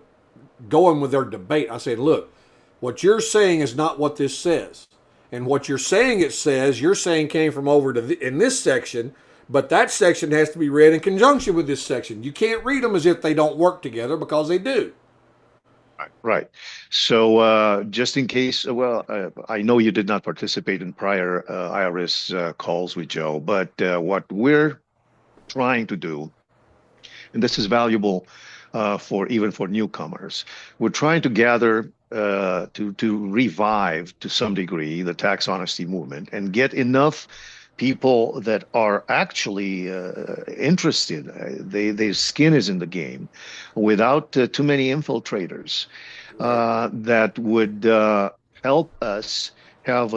going with their debate. I said, look, what you're saying is not what this says. And what you're saying it says, you're saying came from over to in this section, but that section has to be read in conjunction with this section. You can't read them as if they don't work together, because they do. Right. So just in case, I know you did not participate in prior IRS calls with Joe, but what we're trying to do, and this is valuable for even for newcomers, we're trying to gather to revive to some degree the tax honesty movement and get enough people that are actually interested. Their skin is in the game, without too many infiltrators that would help us have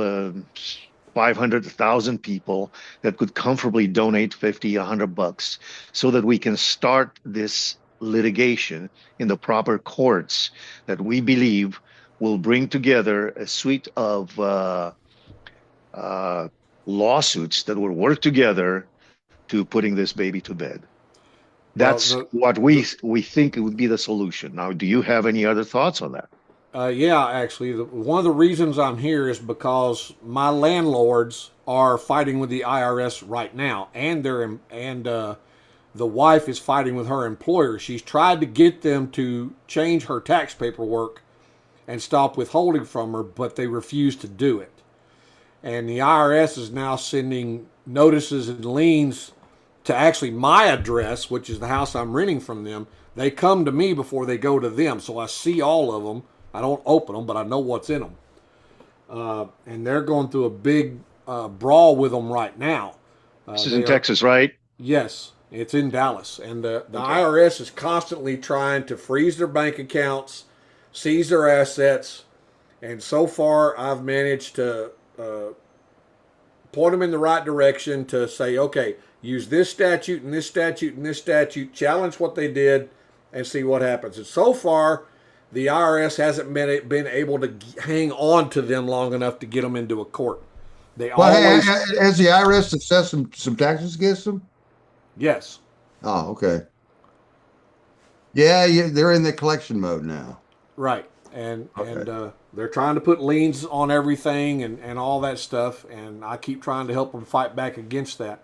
500,000 people that could comfortably donate 50, $100, so that we can start this litigation in the proper courts that we believe will bring together a suite of lawsuits that will work together to putting this baby to bed. That's what we think it would be the solution. Now, do you have any other thoughts on that? Yeah, actually, one of the reasons I'm here is because my landlords are fighting with the IRS right now, and the wife is fighting with her employer. She's tried to get them to change her tax paperwork and stop withholding from her, but they refuse to do it. And the IRS is now sending notices and liens to actually my address, which is the house I'm renting from them. They come to me before they go to them, so I see all of them. I don't open them, but I know what's in them. And they're going through a big brawl with them right now. This is in Texas, right? Yes, it's in Dallas. And the IRS is constantly trying to freeze their bank accounts, seize their assets. And so far, I've managed to point them in the right direction to say, okay, use this statute and this statute and this statute, challenge what they did, and see what happens. And so far, the IRS hasn't been able to hang on to them long enough to get them into a court. They always has the IRS assessed some taxes against them? Yes. Oh, okay. Yeah, they're in the collection mode now. Right. And they're trying to put liens on everything and all that stuff, and I keep trying to help them fight back against that.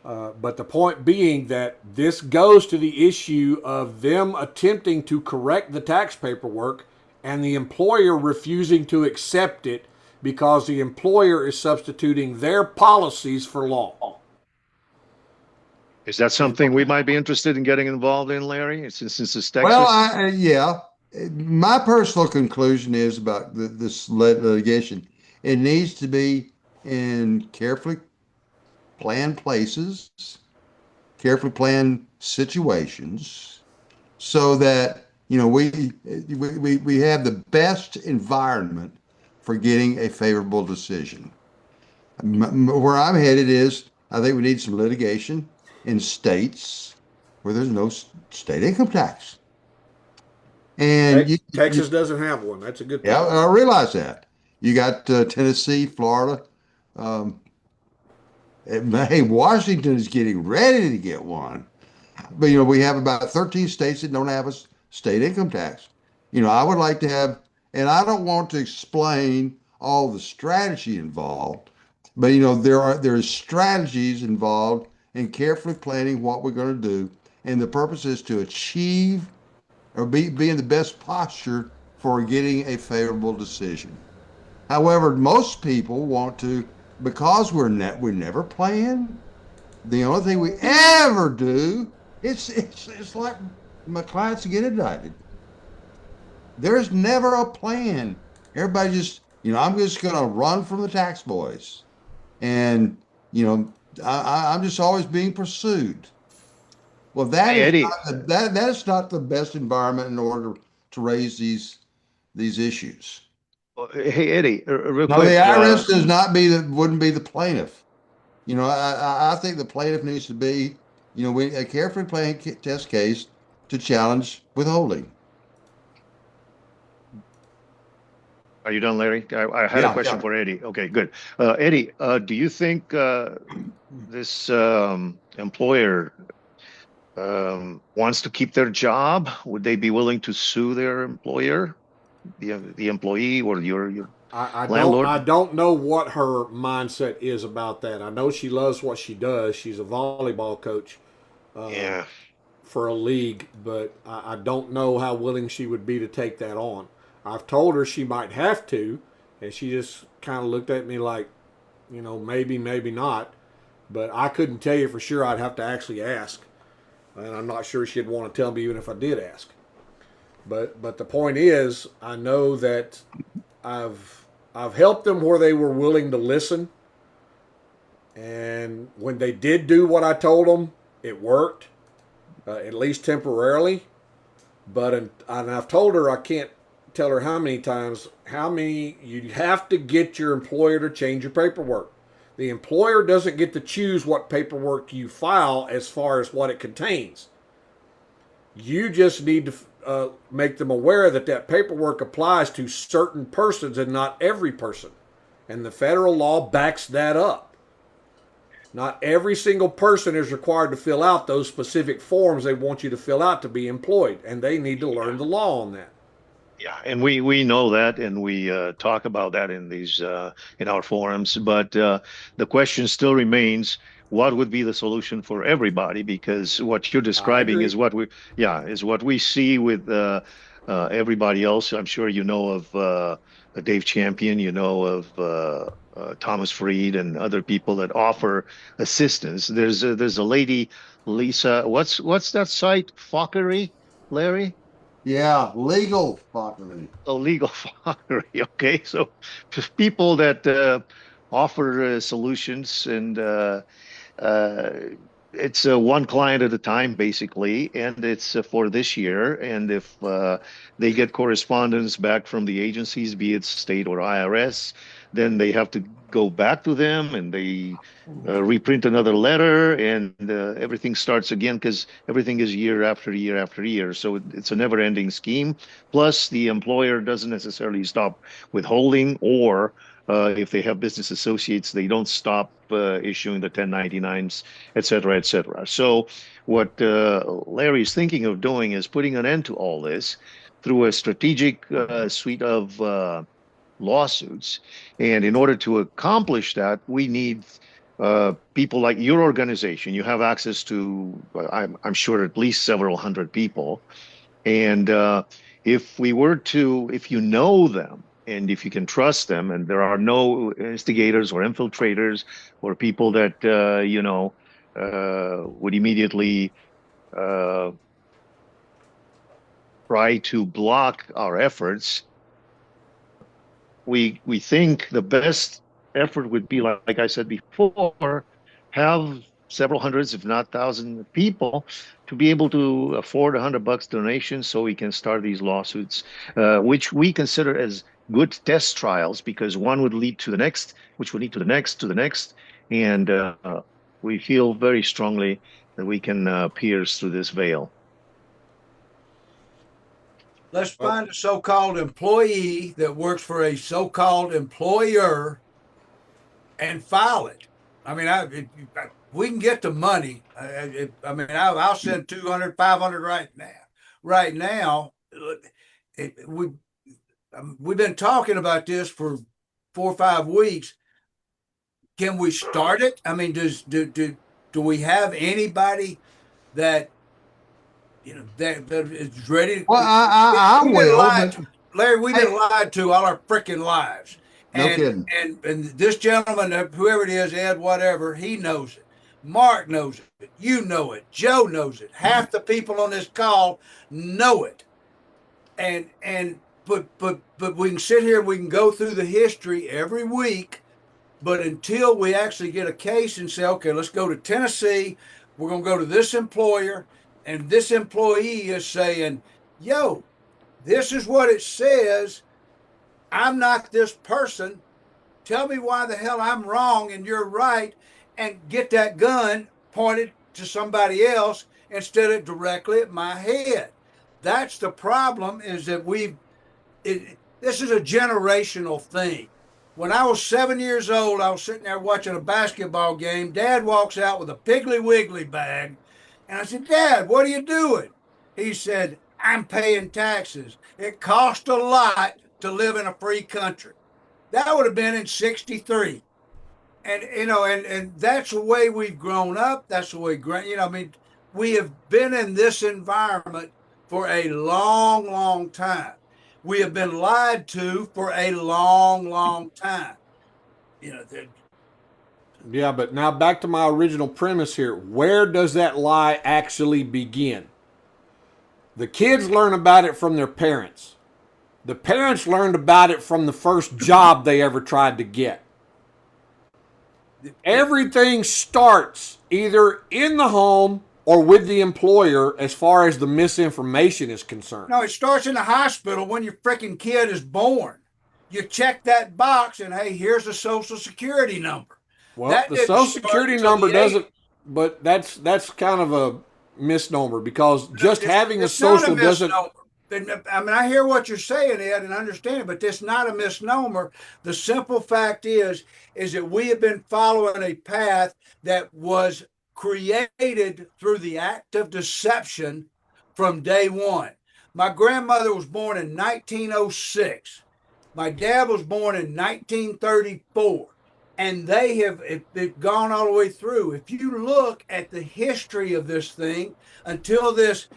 But the point being that this goes to the issue of them attempting to correct the tax paperwork and the employer refusing to accept it because the employer is substituting their policies for law. Is that something we might be interested in getting involved in, Larry, since it's Texas? Well, yeah. My personal conclusion is about this litigation. It needs to be in carefully planned places, carefully planned situations, so that we have the best environment for getting a favorable decision. Where I'm headed is, I think we need some litigation in states where there's no state income tax. And Texas doesn't have one. That's a good point. Yeah, I realize that. You got Tennessee, Florida. Hey, Washington is getting ready to get one. But, we have about 13 states that don't have a state income tax. I would like to have, and I don't want to explain all the strategy involved, but, there are strategies involved in carefully planning what we're going to do. And the purpose is to achieve or be in the best posture for getting a favorable decision. However, most people want to, because we never plan. The only thing we ever do, it's like my clients get indicted. There's never a plan. Everybody just, I'm just going to run from the tax boys, and I'm just always being pursued. Well, that is not the best environment in order to raise these issues. Hey, Eddie, real No, quick. the IRS wouldn't be the plaintiff. I think the plaintiff needs to be, a carefully planned test case to challenge withholding. Are you done, Larry? I had a Yeah, question yeah. for Eddie. Okay, good. Eddie, do you think this employer wants to keep their job? Would they be willing to sue their employer, the employee, or your I landlord? don't know what her mindset is about that. I know she loves what she does. She's a volleyball coach Yeah. for a league, but I don't know how willing she would be to take that on. I've told her she might have to, and she just kind of looked at me like, maybe, maybe not. But I couldn't tell you for sure. I'd have to actually ask, and I'm not sure she'd want to tell me even if I did ask. But the point is, I know that I've helped them where they were willing to listen, and when they did do what I told them, it worked, at least temporarily. But and I've told her I can't tell her how many times, you have to get your employer to change your paperwork. The employer doesn't get to choose what paperwork you file as far as what it contains. You just need to make them aware that that paperwork applies to certain persons and not every person. And the federal law backs that up. Not every single person is required to fill out those specific forms they want you to fill out to be employed, and they need to learn the law on that. Yeah, and we know that, and we talk about that in these in our forums. But the question still remains: what would be the solution for everybody? Because what you're I describing agree. is what we see with everybody else. I'm sure you know of Dave Champion, you know of Thomas Freed, and other people that offer assistance. There's a lady, Lisa. What's that site? Fockery, Larry? Yeah, legal property. Illegal foddery. Okay, so people that offer solutions, and uh, it's one client at a time, basically, and it's for this year. And if they get correspondence back from the agencies, be it state or IRS, then they have to go back to them, and they reprint another letter, and everything starts again, because everything is year after year after year. So it's a never-ending scheme. Plus, the employer doesn't necessarily stop withholding, or if they have business associates, they don't stop issuing the 1099s, et cetera, et cetera. So what Larry's thinking of doing is putting an end to all this through a strategic suite of lawsuits. And in order to accomplish that, we need people like your organization. You have access to, I'm sure, at least several hundred people. And if you know them, and if you can trust them, and there are no instigators or infiltrators or people that would immediately uh, try to block our efforts, we think the best effort would be, like I said before, have several hundreds, if not thousand people to be able to afford $100 donation, so we can start these lawsuits, which we consider as good test trials, because one would lead to the next, which would lead to the next, to the next. And we feel very strongly that we can pierce through this veil. Let's find a so-called employee that works for a so-called employer and file it. I mean, we can get the money. I'll send 200, 500 right now. Right now, we've been talking about this for 4 or 5 weeks. Can we start it? I mean, do we have anybody that that is ready to? Well, I We've been will, lied but to. Larry, we've been lied to all our freaking lives. no And, kidding. and this gentleman, whoever it is, Ed, whatever, he knows it. Mark knows it. You know it. Joe knows it. Half the people on this call know it. But we can sit here, we can go through the history every week, but until we actually get a case and say, okay, let's go to Tennessee, we're going to go to this employer, and this employee is saying, yo, this is what it says. I'm not this person. Tell me why the hell I'm wrong and you're right, and get that gun pointed to somebody else instead of directly at my head. That's the problem, is that this is a generational thing. When I was 7 years old, I was sitting there watching a basketball game. Dad walks out with a Piggly Wiggly bag. And I said, Dad, what are you doing? He said, I'm paying taxes. It cost a lot to live in a free country. That would have been in 63. And, and that's the way we've grown up. That's the way, I mean, we have been in this environment for a long, long time. We have been lied to for a long, long time. Yeah, but now back to my original premise here. Where does that lie actually begin? The kids learn about it from their parents. The parents learned about it from the first job they ever tried to get. Everything starts either in the home or with the employer as far as the misinformation is concerned. No, it starts in the hospital when your freaking kid is born. You check that box and, hey, here's a social security number. Well, the social security number doesn't, but that's kind of a misnomer because just having a social doesn't. I mean, I hear what you're saying, Ed, and understand, but it's not a misnomer. The simple fact is that we have been following a path that was created through the act of deception from day one. My grandmother was born in 1906. My dad was born in 1934. And they have gone all the way through. If you look at the history of this thing until this,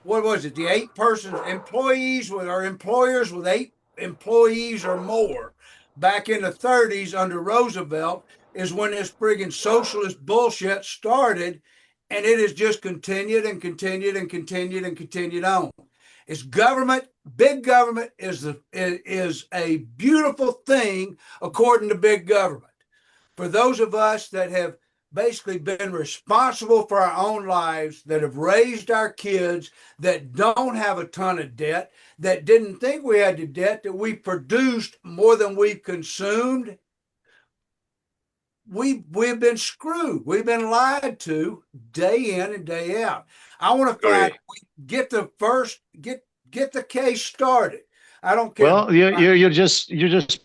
what was it? The 8 persons, employees with our employers with 8 employees or more back in the 30s under Roosevelt is when this friggin' socialist bullshit started. And it has just continued and continued and continued and continued on. It's government. Big government is a beautiful thing, according to big government. For those of us that have basically been responsible for our own lives, that have raised our kids, that don't have a ton of debt, that didn't think we had the debt, that we produced more than we've consumed, we've been screwed. We've been lied to day in and day out. I want to find get the case started. I don't care. Well, you just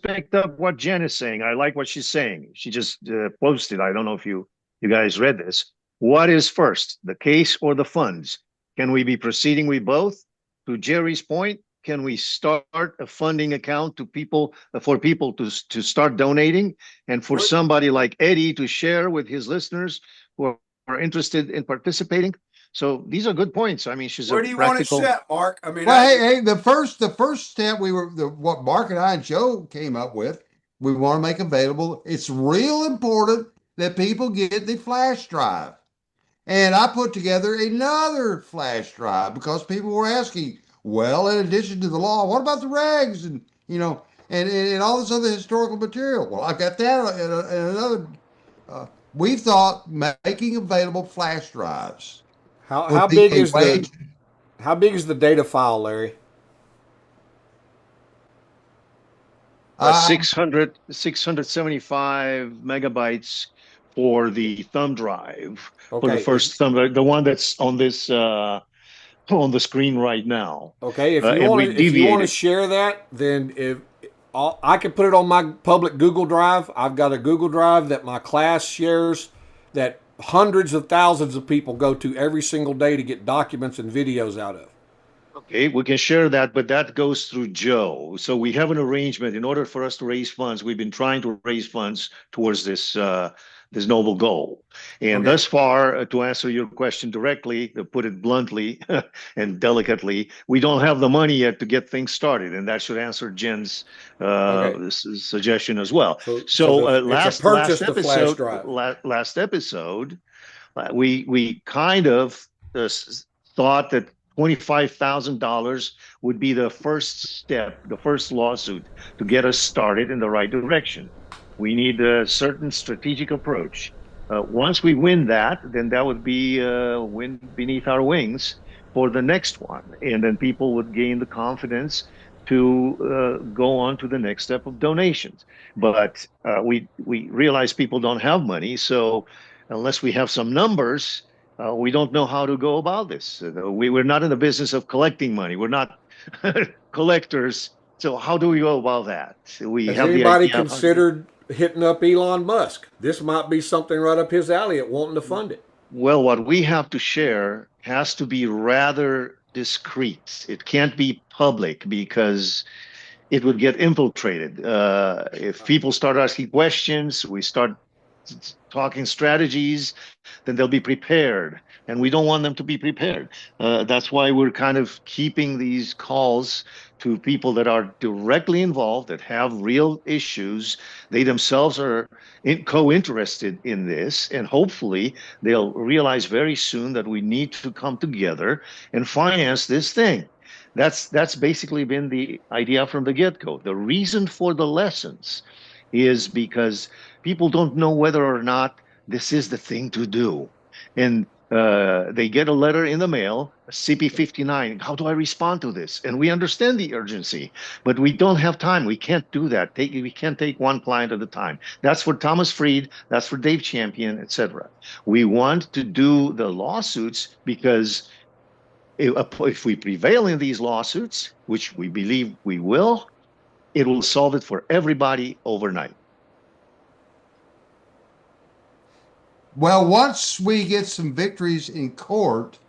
picked up what Jen is saying. I like what she's saying. She just posted. I don't know if you guys read this. What is first, the case or the funds? Can we be proceeding with both? To Jerry's point, can we start a funding account to people for people to start donating, and for somebody like Eddie to share with his listeners who are interested in participating? So these are good points. I mean, she's where a do you practical... want it set, Mark? I mean, well, hey, the first step what Mark and I and Joe came up with, we want to make available. It's real important that people get the flash drive, and I put together another flash drive because people were asking, well, in addition to the law, what about the regs and and all this other historical material? Well, I got that in another. We thought making available flash drives. How big is the data file, Larry? 675 megabytes for the thumb drive, for the Okay. first thumb, the one that's on this on the screen right now. Okay, if you want to share that, then I can put it on my public Google Drive. I've got a Google Drive that my class shares that hundreds of thousands of people go to every single day to get documents and videos out of. Okay, we can share that, but that goes through Joe. So we have an arrangement. In order for us to raise funds, we've been trying to raise funds towards this this noble goal. And thus far, to answer your question directly, to put it bluntly and delicately, we don't have the money yet to get things started, and that should answer Jen's suggestion as well. So last episode, we kind of thought that $25,000 would be the first step, the first lawsuit to get us started in the right direction. We need a certain strategic approach. Once we win that, then that would be wind beneath our wings for the next one. And then people would gain the confidence to go on to the next step of donations. But we realize people don't have money. So unless we have some numbers, we don't know how to go about this. We're not in the business of collecting money. We're not collectors. So how do we go about that? We Has have the anybody idea of how to do- considered hitting up Elon Musk? This might be something right up his alley at wanting to fund it. Well, what we have to share has to be rather discreet. It can't be public because it would get infiltrated. If people start asking questions, we start talking strategies, then they'll be prepared. And we don't want them to be prepared. That's why we're kind of keeping these calls to people that are directly involved, that have real issues. They themselves are co-interested in this, and hopefully they'll realize very soon that we need to come together and finance this thing. That's basically been the idea from the get-go. The reason for the lessons is because people don't know whether or not this is the thing to do. And they get a letter in the mail, CP59. How do I respond to this? And we understand the urgency, but we don't have time. We can't do that. We can't take one client at a time. That's for Thomas Fried. That's for Dave Champion, etc. We want to do the lawsuits because if we prevail in these lawsuits, which we believe we will, it will solve it for everybody overnight. Well, once we get some victories in court,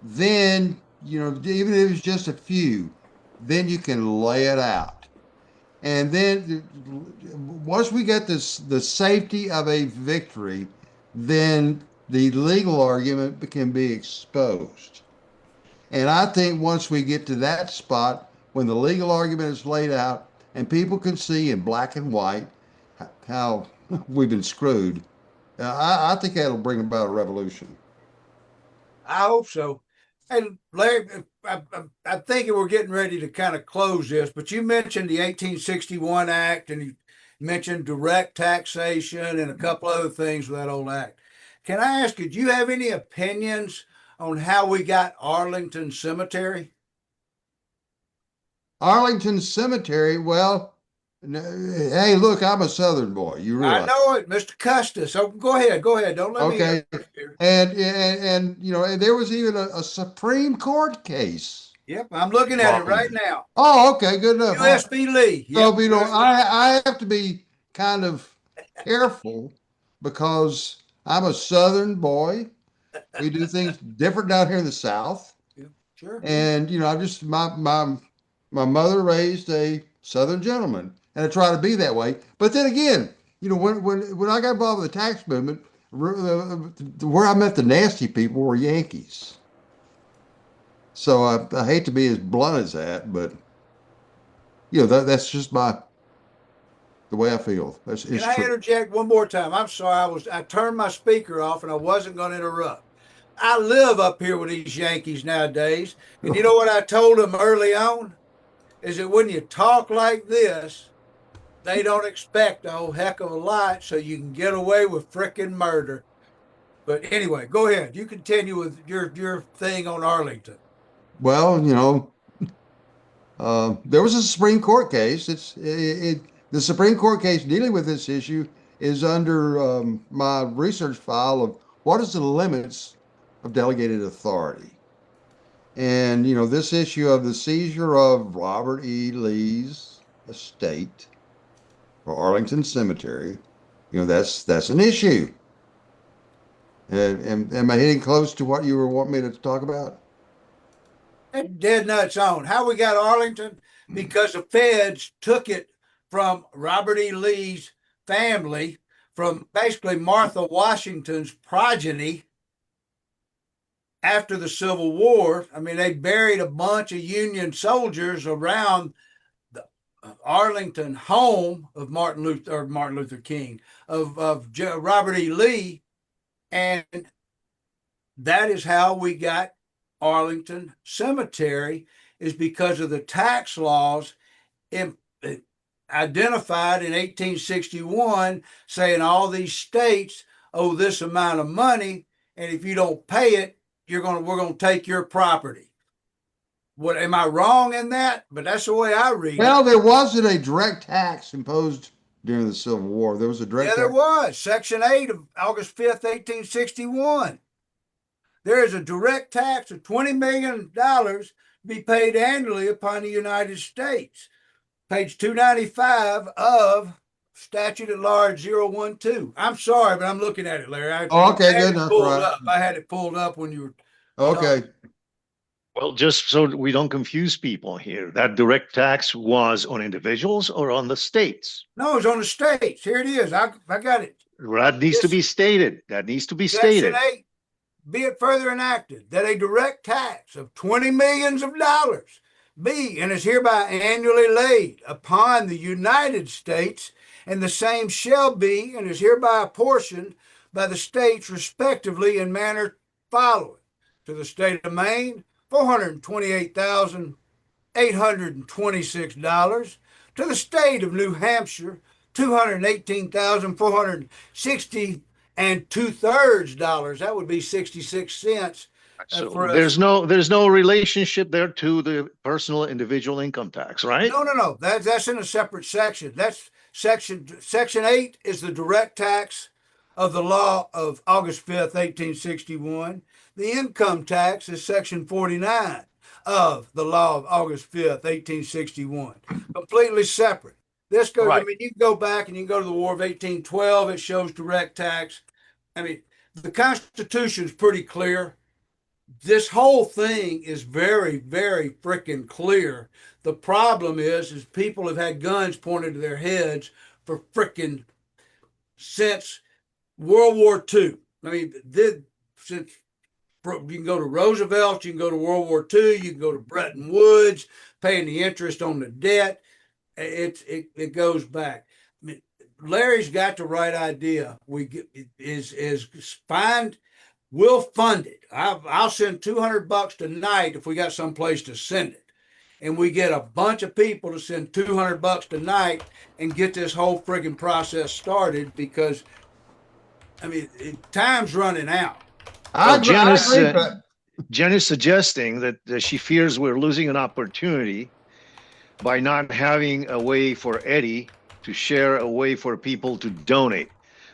then, even if it's just a few, then you can lay it out. And then once we get the safety of a victory, then the legal argument can be exposed. And I think once we get to that spot, when the legal argument is laid out and people can see in black and white how we've been screwed, I think that'll bring about a revolution. I hope so. And Larry, I'm thinking we're getting ready to kind of close this, but you mentioned the 1861 Act and you mentioned direct taxation and a couple other things with that old act. Can I ask you, do you have any opinions on how we got Arlington Cemetery? Arlington Cemetery, well, hey, look, I'm a Southern boy. You realize? I know it, Mr. Custis. So go ahead. Don't let me. Okay. And there was even a Supreme Court case. Yep, I'm looking at it right now. Oh, okay, good enough. U.S. v. Lee. So, Yep. I have to be kind of careful because I'm a Southern boy. We do things different down here in the South. Sure. And I'm just my mother raised a Southern gentleman, and I try to be that way. But then again, when I got involved with the tax movement, where I met the nasty people were Yankees. So I hate to be as blunt as that, but that's just the way I feel. Can I interject one more time? I'm sorry, I turned my speaker off and I wasn't going to interrupt. I live up here with these Yankees nowadays, and you know what I told them early on? Is that when you talk like this, they don't expect a whole heck of a lot, so you can get away with frickin' murder. But anyway, go ahead. You continue with your thing on Arlington. Well, there was a Supreme Court case. The Supreme Court case dealing with this issue is under my research file of what is the limits of delegated authority. And, this issue of the seizure of Robert E. Lee's estate for Arlington Cemetery, that's an issue. Am I hitting close to what you were wanting me to talk about? Dead nuts on. How we got Arlington? Because the feds took it from Robert E. Lee's family, from basically Martha Washington's progeny after the Civil War. I mean, they buried a bunch of Union soldiers around the Arlington home of Martin Luther King, of Robert E. Lee. And that is how we got Arlington Cemetery, is because of the tax laws identified in 1861 saying all these states owe this amount of money, and if you don't pay it, we're going to take your property. What, am I wrong in that? But that's the way I read it. Well, there wasn't a direct tax imposed during the Civil War. There was a direct tax. There was. Section 8 of August 5th, 1861. There is a direct tax of $20 million be paid annually upon the United States. Page 295 of Statute at Large 012. I'm sorry, but I'm looking at it, Larry. Oh, okay, I had good it enough. pulled Right. up. I had it pulled up when you were Okay. Well, just so we don't confuse people here, that direct tax was on individuals or on the states? No, it's on the states. Here it is. I got it. That needs to This- be stated. That needs to be Section stated. 8, be it further enacted that a direct tax of 20 millions of dollars be and is hereby annually laid upon the United States, and the same shall be and is hereby apportioned by the states respectively in manner following: to the state of Maine, $428,826; to the state of New Hampshire, $218,460 and 2/3 dollars. That would be 66 cents. So For us. there's no relationship there to the personal individual income tax, right? No. That's in a separate section. That's section 8 is the direct tax of the law of August 5th, 1861. The income tax is section 49 of the law of August 5th, 1861. Completely separate. This goes, I Right. mean, you can go back and you can go to the War of 1812. It shows direct tax. I mean, the Constitution's pretty clear. This whole thing is very, very freaking clear. The problem is people have had guns pointed to their heads for freaking since World War II. I mean, since you can go to Roosevelt, you can go to World War II, you can go to Bretton Woods, paying the interest on the debt. It goes back. I mean, Larry's got the right idea. We'll fund it. I'll send $200 tonight if we got someplace to send it, and we get a bunch of people to send $200 tonight and get this whole friggin' process started. Because I mean, time's running out. I Well, agree, but Jen is suggesting that she fears we're losing an opportunity by not having a way for Eddie to share a way for people to donate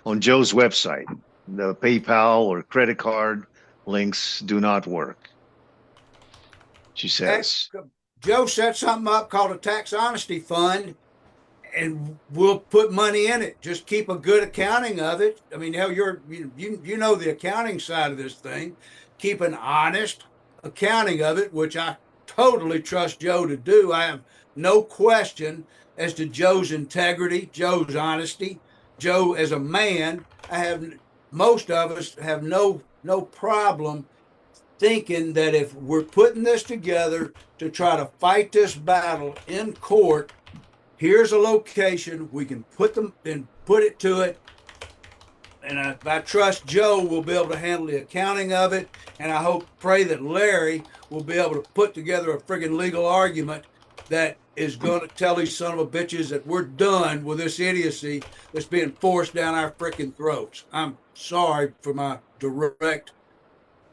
on Joe's website. The PayPal or credit card links do not work, she says. Joe set something up called a tax honesty fund, and we'll put money in it. Just keep a good accounting of it. I mean, hell, you know the accounting side of this thing. Keep an honest accounting of it, which I totally trust Joe to do. I have no question as to Joe's integrity, Joe's honesty, Joe as a man. Most of us have no problem thinking that if we're putting this together to try to fight this battle in court, here's a location we can put them and put it to it. And I trust Joe will be able to handle the accounting of it. And I pray that Larry will be able to put together a friggin' legal argument that is going to tell these son of a bitches that we're done with this idiocy that's being forced down our freaking throats. I'm sorry for my direct,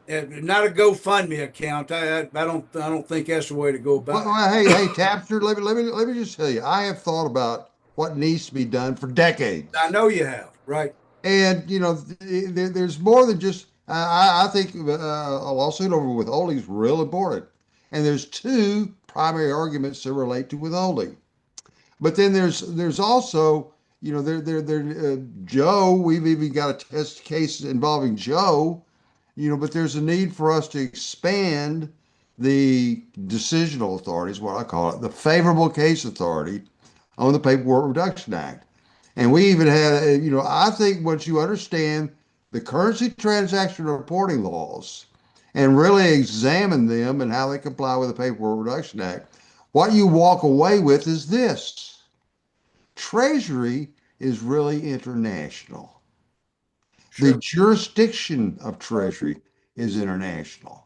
not a GoFundMe account. I don't think that's the way to go about it. well, hey, Tapster, let me just tell you, I have thought about what needs to be done for decades. I know you have, right? And there's more than just. I think a lawsuit over withholding is real important, and there's two primary arguments that relate to withholding. But then there's also Joe. We've even got a test case involving Joe. But there's a need for us to expand the decisional authority, is what I call it, the favorable case authority on the Paperwork Reduction Act. And we even had, I think once you understand the currency transaction reporting laws and really examine them and how they comply with the Paperwork Reduction Act, what you walk away with is this: Treasury is really international. Sure. The jurisdiction of Treasury is international.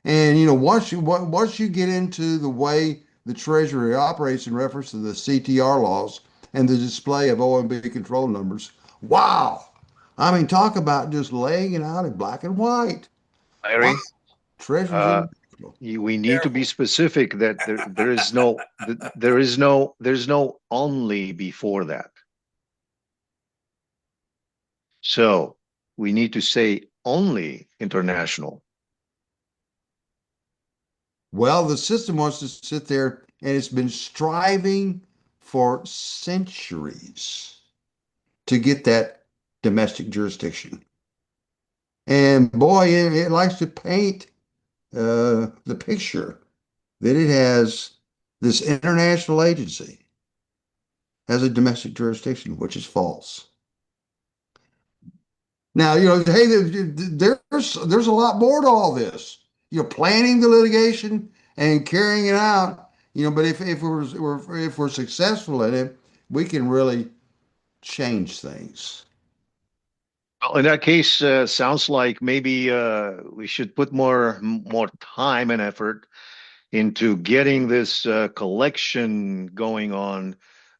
And once you get into the way the Treasury operates in reference to the CTR laws and the display of OMB control numbers, wow! I mean, talk about just laying it out in black and white. Larry, Wow. Treasury's international. we need to be specific that there's no only before that. So we need to say only international. Well, the system wants to sit there, and it's been striving for centuries to get that domestic jurisdiction. And boy, it likes to paint the picture that it has this international agency has a domestic jurisdiction, which is false. Now, hey, there's a lot more to all this. Planning the litigation and carrying it out. But if we're successful in it, we can really change things. Well, in that case, sounds like maybe we should put more time and effort into getting this collection going on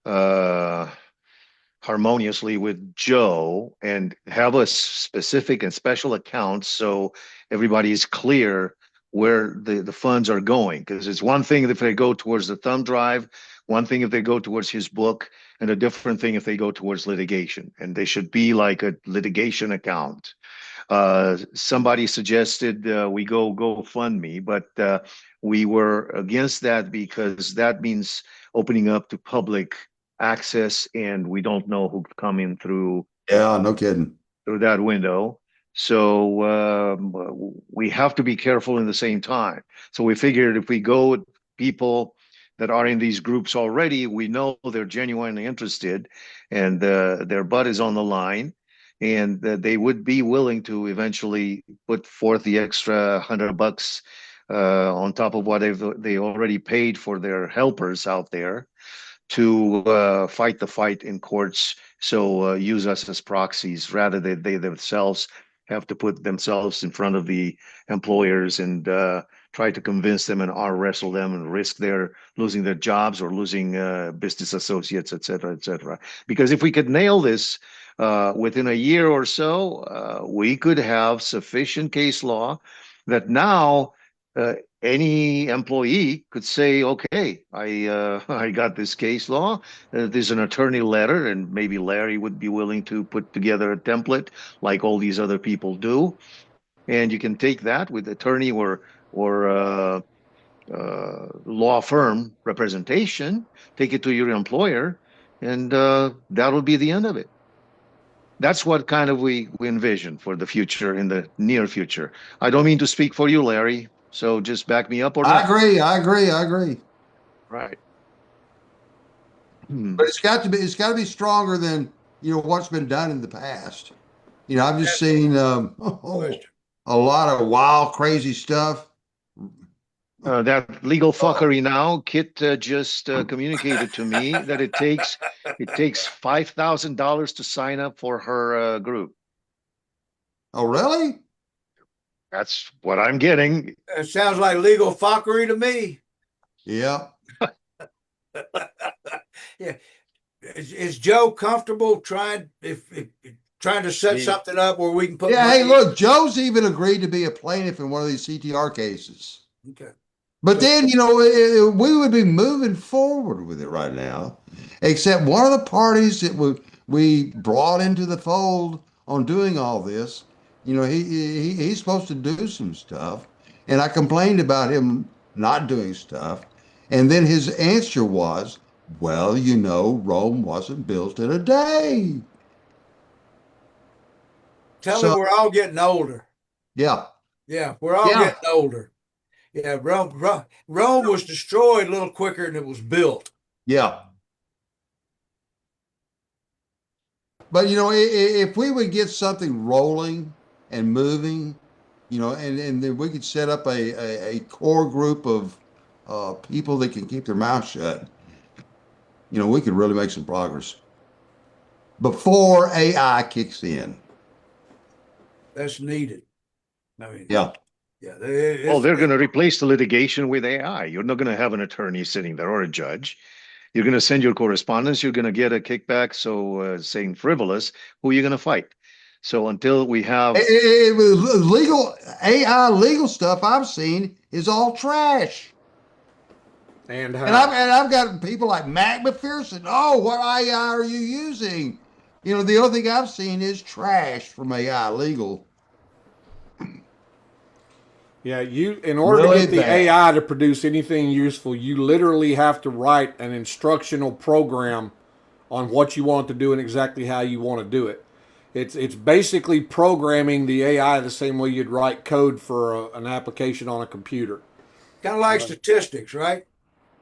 uh, harmoniously with Joe, and have a specific and special account so everybody is clear where the funds are going. Because it's one thing if they go towards the thumb drive, one thing if they go towards his book, and a different thing if they go towards litigation. And they should be like a litigation account. Somebody suggested we go GoFundMe, but we were against that because that means opening up to public access, and we don't know who could come in through Yeah, no kidding. that window. So we have to be careful in the same time. So we figured if we go with people that are in these groups already, we know they're genuinely interested, and their butt is on the line, and they would be willing to eventually put forth the extra $100 on top of what they already paid for their helpers out there to fight the fight in courts. So use us as proxies rather than they themselves have to put themselves in front of the employers and try to convince them and arm wrestle them and risk their losing their jobs or losing business associates, et cetera, et cetera. Because if we could nail this within a year or so, we could have sufficient case law that now any employee could say, okay, I got this case law. There's an attorney letter, and maybe Larry would be willing to put together a template like all these other people do. And you can take that with attorney or law firm representation, take it to your employer, and that'll be the end of it. That's what kind of we envision for the future, in the near future. I don't mean to speak for you, Larry, so just back me up or I not. agree. Right. But it's got to be stronger than what's been done in the past. I've just seen a lot of wild, crazy stuff. That legal fuckery now, Kit just communicated to me that it takes $5,000 to sign up for her group. Oh, really? That's what I'm getting. It sounds like legal fuckery to me. Yeah. Yeah. Is Joe comfortable trying to set something up where we can put Yeah. money Hey, look, Joe's even agreed to be a plaintiff in one of these CTR cases. Okay. But then, we would be moving forward with it right now, except one of the parties that we brought into the fold on doing all this, he's supposed to do some stuff, and I complained about him not doing stuff, and then his answer was, well, Rome wasn't built in a day. Tell So, me we're all getting older. yeah, Yeah, we're all Yeah. getting older. Yeah, Rome was destroyed a little quicker than it was built. yeah. But if we would get something rolling and moving, and then we could set up a core group of people that can keep their mouth shut, we could really make some progress before AI kicks in. That's needed. I mean, Yeah. yeah. Well, they're going to replace the litigation with AI. You're not going to have an attorney sitting there or a judge. You're going to send your correspondence. You're going to get a kickback. So saying frivolous, who are you going to fight? So until we have Legal AI legal stuff I've seen is all trash. And And I've got people like Matt McPherson. Oh, what AI are you using? The only thing I've seen is trash from AI legal. Yeah, in order Really to get the bad. AI to produce anything useful, you literally have to write an instructional program on what you want to do and exactly how you want to do it. It's basically programming the AI the same way you'd write code for an application on a computer. Kind of like statistics, right?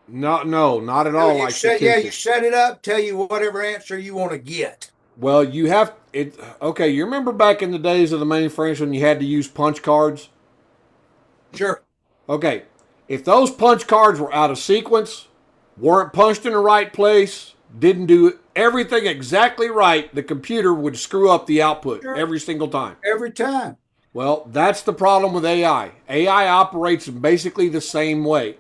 No, not at all You like set, yeah, you statistics. set it up, tell you whatever answer you want to get. Well, you have it. Okay, you remember back in the days of the mainframes when you had to use punch cards? Sure. Okay, if those punch cards were out of sequence, weren't punched in the right place, didn't do everything exactly right, the computer would screw up the output Sure. every single time. Every time. Well, that's the problem with AI. AI operates in basically the same way.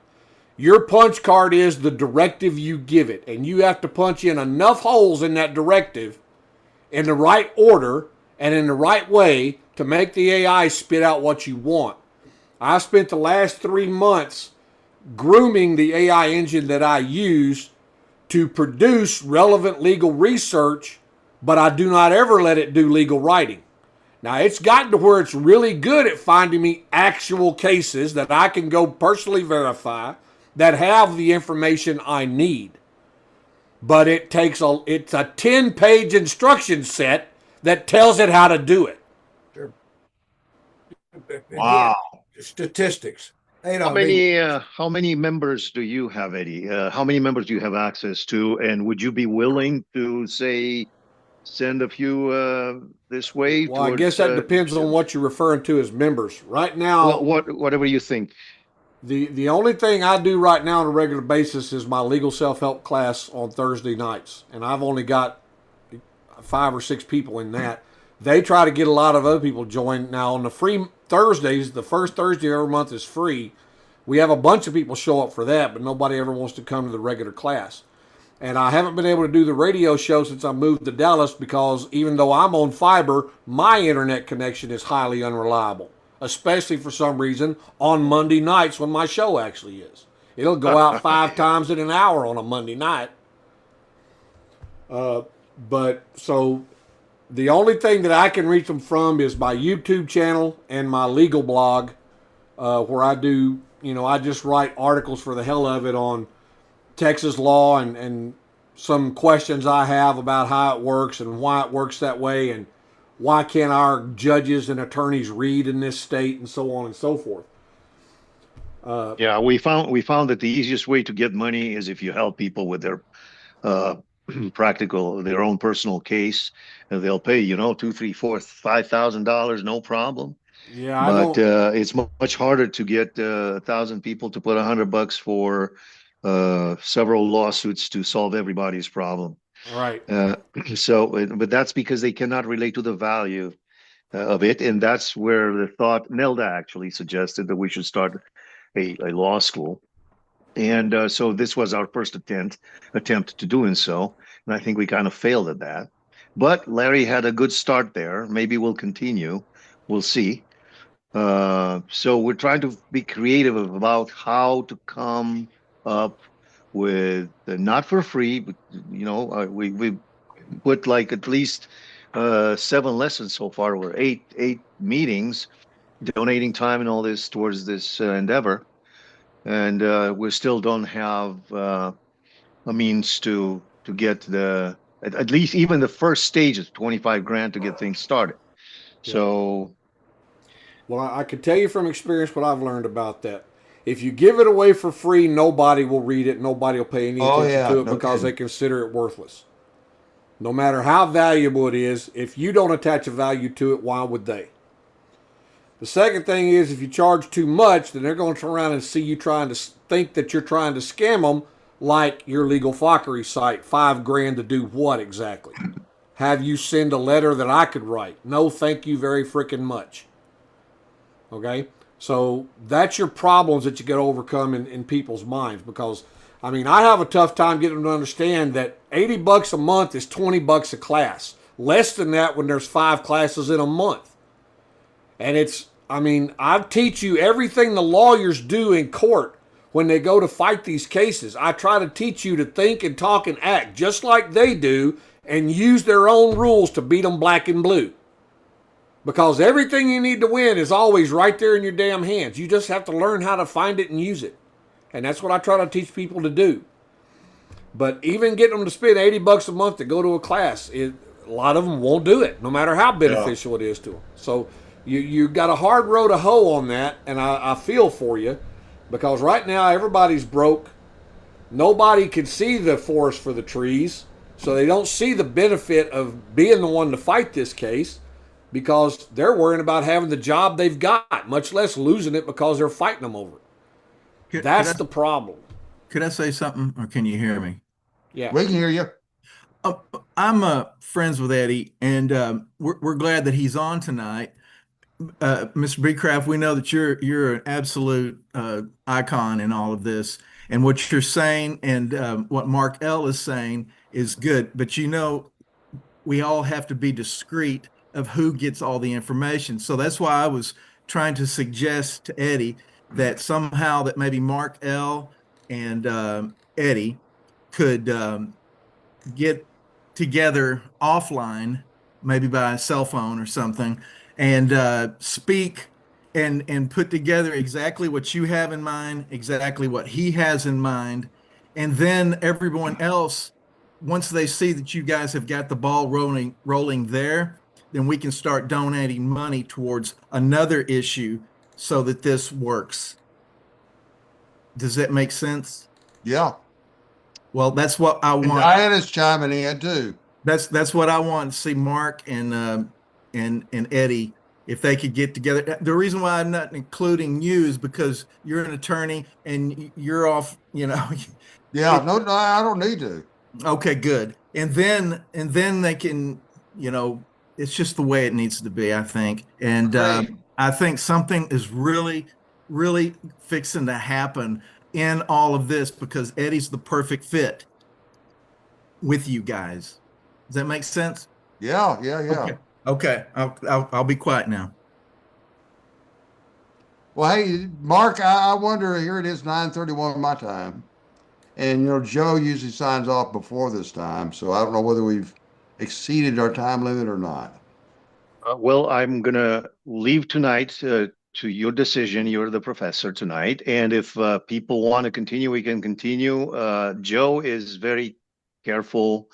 Your punch card is the directive you give it, and you have to punch in enough holes in that directive in the right order and in the right way to make the AI spit out what you want. I spent the last 3 months grooming the AI engine that I use to produce relevant legal research, but I do not ever let it do legal writing. Now, it's gotten to where it's really good at finding me actual cases that I can go personally verify that have the information I need. But it's a 10-page instruction set that tells it how to do it. Sure. Wow. Again, statistics. They How don't need- many members do you have, Eddie? How many members do you have access to? And would you be willing to say send a few this way? Well, I guess that depends on what you're referring to as members. Right now, Well, whatever you think. the only thing I do right now on a regular basis is my legal self-help class on Thursday nights, and I've only got 5 or 6 people in that. They try to get a lot of other people joined. Now on the free Thursdays, the first Thursday every month is free. We have a bunch of people show up for that, but nobody ever wants to come to the regular class. And I haven't been able to do the radio show since I moved to Dallas because even though I'm on fiber, my internet connection is highly unreliable, especially for some reason on Monday nights when my show actually is. It'll go out 5 times in an hour on a Monday night. But so the only thing that I can reach them from is my YouTube channel and my legal blog, where I do, I just write articles for the hell of it on Texas law and some questions I have about how it works and why it works that way and why can't our judges and attorneys read in this state and so on and so forth. Yeah, we found that the easiest way to get money is if you help people with their their own personal case, and they'll pay, $2, $3, $4, $5,000, no problem. Yeah, But it's much harder to get 1,000 people to put $100 for several lawsuits to solve everybody's problem. right. But that's because they cannot relate to the value of it, and that's where the thought Nelda actually suggested that we should start a law school. And so this was our first attempt to doing so, and I think we kind of failed at that. But Larry had a good start there. Maybe we'll continue. We'll see. So we're trying to be creative about how to come up with not for free, but we put like at least 7 lessons so far, or eight meetings, donating time and all this towards this endeavor. And we still don't have a means to get at least even the first stage is 25 grand to get things started. Yeah. So, Well, I can tell you from experience what I've learned about that. If you give it away for free, nobody will read it. Nobody will pay any attention to it because they consider it worthless. No matter how valuable it is, if you don't attach a value to it, why would they? The second thing is if you charge too much, then they're going to turn around and see you trying to think that you're trying to scam them, like your legal flockery site. $5 grand to do what exactly? Have you send a letter that I could write? No, thank you very freaking much. Okay? So that's your problems that you got to overcome in people's minds, because, I have a tough time getting them to understand that $80 a month is $20 a class. Less than that when there's 5 classes in a month. And I teach you everything the lawyers do in court when they go to fight these cases. I try to teach you to think and talk and act just like they do and use their own rules to beat them black and blue. because everything you need to win is always right there in your damn hands. You just have to learn how to find it and use it. And that's what I try to teach people to do. But even getting them to spend $80 a month to go to a class, a lot of them won't do it, no matter how beneficial it is to them. So you got a hard row to hoe on that, and I feel for you, because right now everybody's broke. Nobody can see the forest for the trees, so they don't see the benefit of being the one to fight this case, because they're worrying about having the job they've got, much less losing it because they're fighting them over it. That's the problem. Could I say something, or can you hear me? Yeah. We can hear you. I'm friends with Eddie, and we're glad that he's on tonight. Mr. Beecraft, we know that you're an absolute icon in all of this, and what you're saying and what Mark L is saying is good. But we all have to be discreet of who gets all the information. So that's why I was trying to suggest to Eddie that somehow that maybe Mark L and Eddie could get together offline, maybe by a cell phone or something, and speak and put together exactly what you have in mind, exactly what he has in mind, and then everyone else, once they see that you guys have got the ball rolling there, then we can start donating money towards another issue so that this works. Does that make sense? Yeah. Well, that's what I And want. Diana's chiming in too. That's what I want to see Mark and Eddie, if they could get together. The reason why I'm not including you is because you're an attorney and you're off, Yeah, no, I don't need to. Okay, good. And then they can, it's just the way it needs to be, I think. And I think something is really, really fixing to happen in all of this, because Eddie's the perfect with you guys. Does that make sense? Yeah. Okay. I'll be quiet now. Well, hey, Mark, I wonder, here it is, 9:31 my time. And, Joe usually signs off before this time, so I don't know whether we've exceeded our time limit or not. Well, I'm going to leave tonight to your decision. You're the professor tonight. And if people want to continue, we can continue. Joe is very careful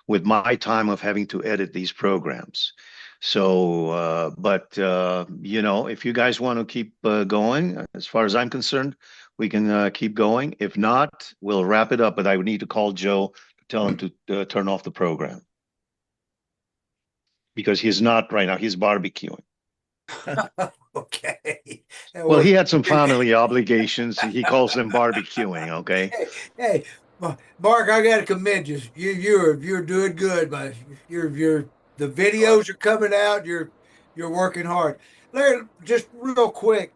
with my time of having to edit these programs. So, if you guys want to keep going, as far as I'm concerned, we can keep going. If not, we'll wrap it up. But I would need to call Joe to tell him to turn off the program, because he's not right now. He's barbecuing. Okay. Well, he had some family obligations. He calls them barbecuing. Okay. Hey, Mark, I got to commend you. You're doing good, but the videos are coming out. You're working hard. Larry, just real quick,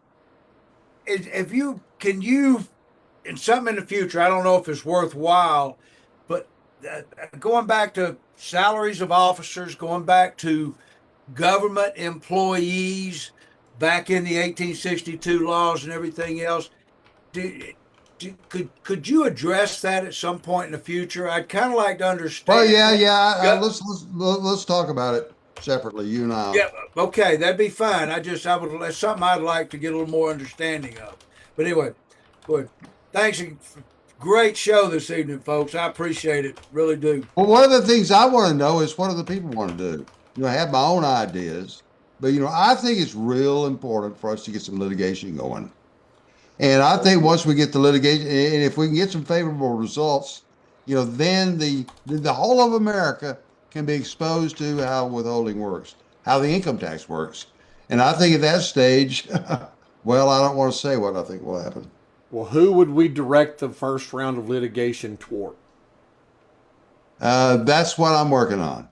can you in something in the future? I don't know if it's worthwhile, but going back to salaries of officers, going back to government employees back in the 1862 laws and everything else. Could you address that at some point in the future? I'd kind of like to understand. Well, yeah. Let's talk about it separately, you and I. Yeah, okay, that'd be fine. That's something I'd like to get a little more understanding of. But anyway, good. Thanks. Great show this evening, folks. I appreciate it. Really do. Well, one of the things I want to know is what do the people want to do? I have my own ideas, but I think it's real important for us to get some litigation going. And I think once we get the litigation, and if we can get some favorable results, then the whole of America can be exposed to how withholding works, how the income tax works. And I think at that stage, well, I don't want to say what I think will happen. Well, who would we direct the first round of litigation toward? That's what I'm working on.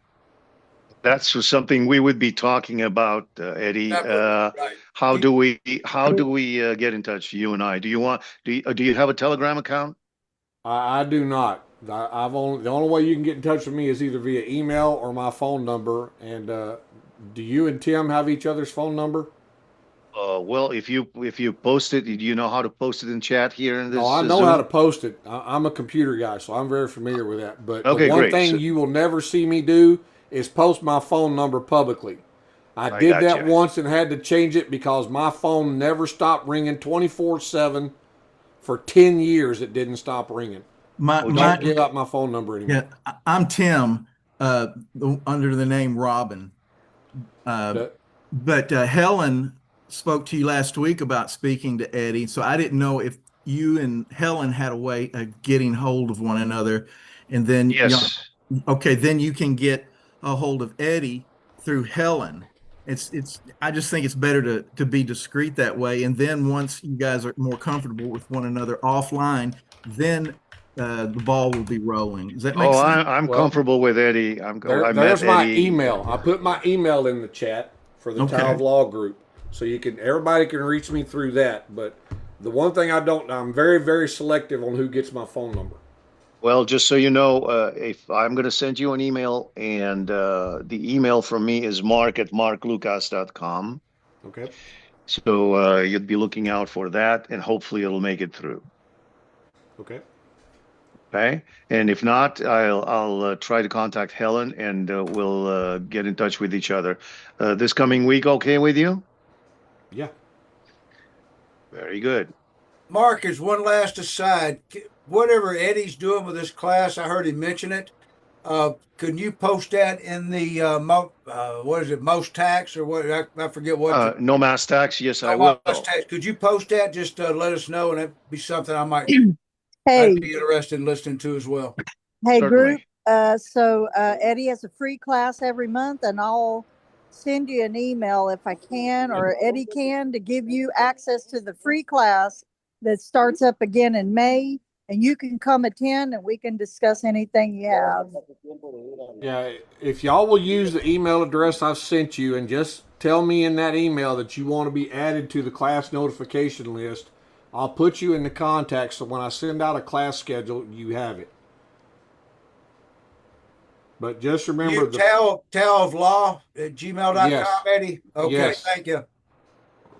That's something we would be talking about, Eddie. Right. How do we get in touch, you and I? Do you have a Telegram account? I do not. The only way you can get in touch with me is either via email or my phone number. And do you and Tim have each other's phone number? Well, if you post it, do you know how to post it in chat here in this? No, I know Zoom? how to post it. I'm a computer guy, so I'm very familiar with that. But Okay, the one great. thing you will never see me do is post my phone number publicly. I I did that gotcha. once and had to change it because my phone never stopped ringing 24/7 for 10 years. It didn't stop ringing. My, Oh, my, Don't give out my phone number anymore. yeah, I'm Tim, under the name Robin. That- But Helen spoke to you last week about speaking to Eddie, so I didn't know if you and Helen had a way of getting hold of one another, and then Yes. okay, then you can get a hold of Eddie through Helen. It's. I just think it's better to be discreet that way, and then once you guys are more comfortable with one another offline, then the ball will be rolling. Does that make Oh, sense? I'm Well, comfortable with Eddie. I met there's my Eddie. email. I put my email in the chat for the Okay. Tile of Law group, so everybody can reach me through that. But the one thing I'm very, very selective on who gets my phone number. Well, just so you know, if I'm going to send you an email, and the email from me is mark@marklucas.com. Okay. So you'd be looking out for that, and hopefully it'll make it through. Okay. Okay. And if not, I'll try to contact Helen, and we'll get in touch with each other. This coming week, okay with you? Yeah. Very good. Mark, is one last aside. Whatever Eddie's doing with this class, I heard him mention it. Could you post that in the what is it, most tax or what? I forget what. No mass tax. Yes, I Most will. tax. Could you post that? Just let us know, and that'd be something I'd Hey, be interested in listening to as well. hey, Certainly. group. So Eddie has a free class every month, and I'll send you an email if I can, or Eddie can, to give you access to the free class that starts up again in May, and you can come attend, and we can discuss anything you have. Yeah. If y'all will use the email address I've sent you and just tell me in that email that you want to be added to the class notification list, I'll put you in the contact so when I send out a class schedule, you have it. But just remember You tell of law at gmail.com, Yes. Eddie. Okay, Yes. thank you.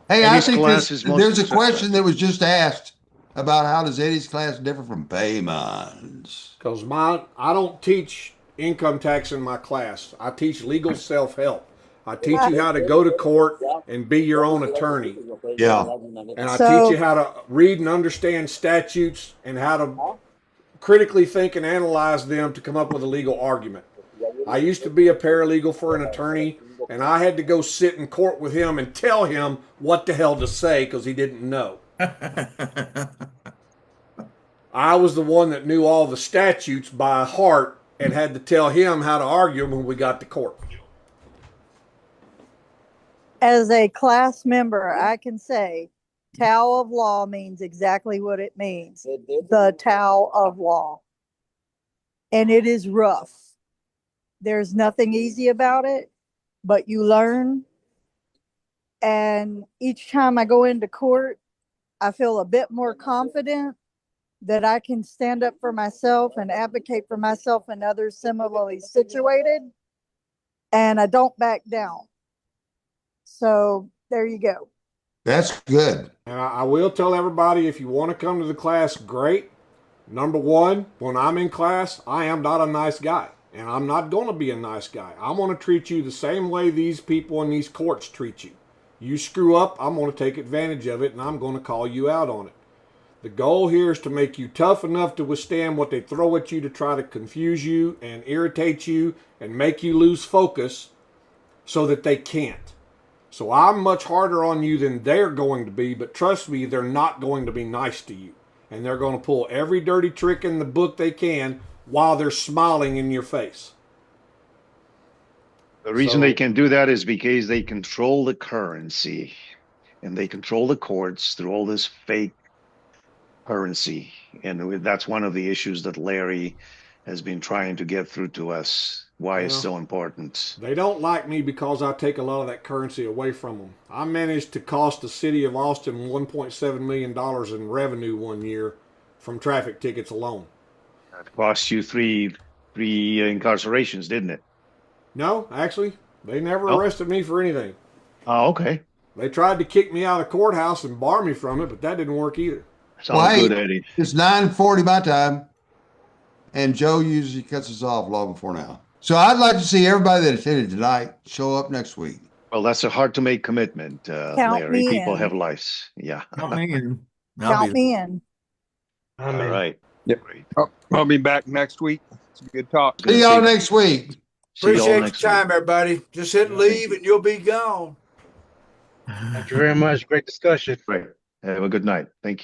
Hey, Eddie's I think class is most there's a successful. question that was just asked about how does Eddie's class differ from payments? because I don't teach income tax in my class. I teach legal self-help. I teach you how to go to court and be your own attorney. Yeah. And I So- teach you how to read and understand statutes and how to critically think and analyze them to come up with a legal argument. I used to be a paralegal for an attorney, and I had to go sit in court with him and tell him what the hell to say because he didn't know. I was the one that knew all the statutes by heart and had to tell him how to argue them when we got to court. As a class member, I can say Tao of Law means exactly what it means. The Tao of Law. And it is rough. There's nothing easy about it, but you learn. And each time I go into court, I feel a bit more confident that I can stand up for myself and advocate for myself and others similarly situated. And I don't back down. So there you go. That's good. And I will tell everybody, if you want to come to the class, great. Number one, when I'm in class, I am not a nice guy. And I'm not going to be a nice guy. I'm going to treat you the same way these people in these courts treat you. You screw up, I'm going to take advantage of it, and I'm going to call you out on it. The goal here is to make you tough enough to withstand what they throw at you to try to confuse you and irritate you and make you lose focus so that they can't. So I'm much harder on you than they're going to be, but trust me, they're not going to be nice to you. And they're going to pull every dirty trick in the book they can while they're smiling in your face. The reason they can do that is because they control the currency, and they control the courts through all this fake currency. And that's one of the issues that Larry has been trying to get through to us. Why it's so important. They don't like me because I take a lot of that currency away from them. I managed to cost the city of Austin $1.7 million in revenue one year from traffic tickets alone. That cost you three incarcerations, didn't it? No, actually, they never Oh. arrested me for anything. Oh, okay. They tried to kick me out of the courthouse and bar me from it, but that didn't work either. Sounds Well, hey, good, Eddie. It's 9:40 my time, and Joe usually cuts us off long before now. So I'd like to see everybody that attended tonight show up next week. Well, that's a hard to make commitment, Count Larry. me People in. have lives. Yeah. Count me in. I'll Count be me in. All right. Yep. Great. I'll be back next week. It's a good talk. Good to See y'all see- next week. See you all Appreciate your next week. time, everybody. Just hit leave and you'll be gone. there. Thank you very much. Great discussion. Right. Have a good night. Thank you.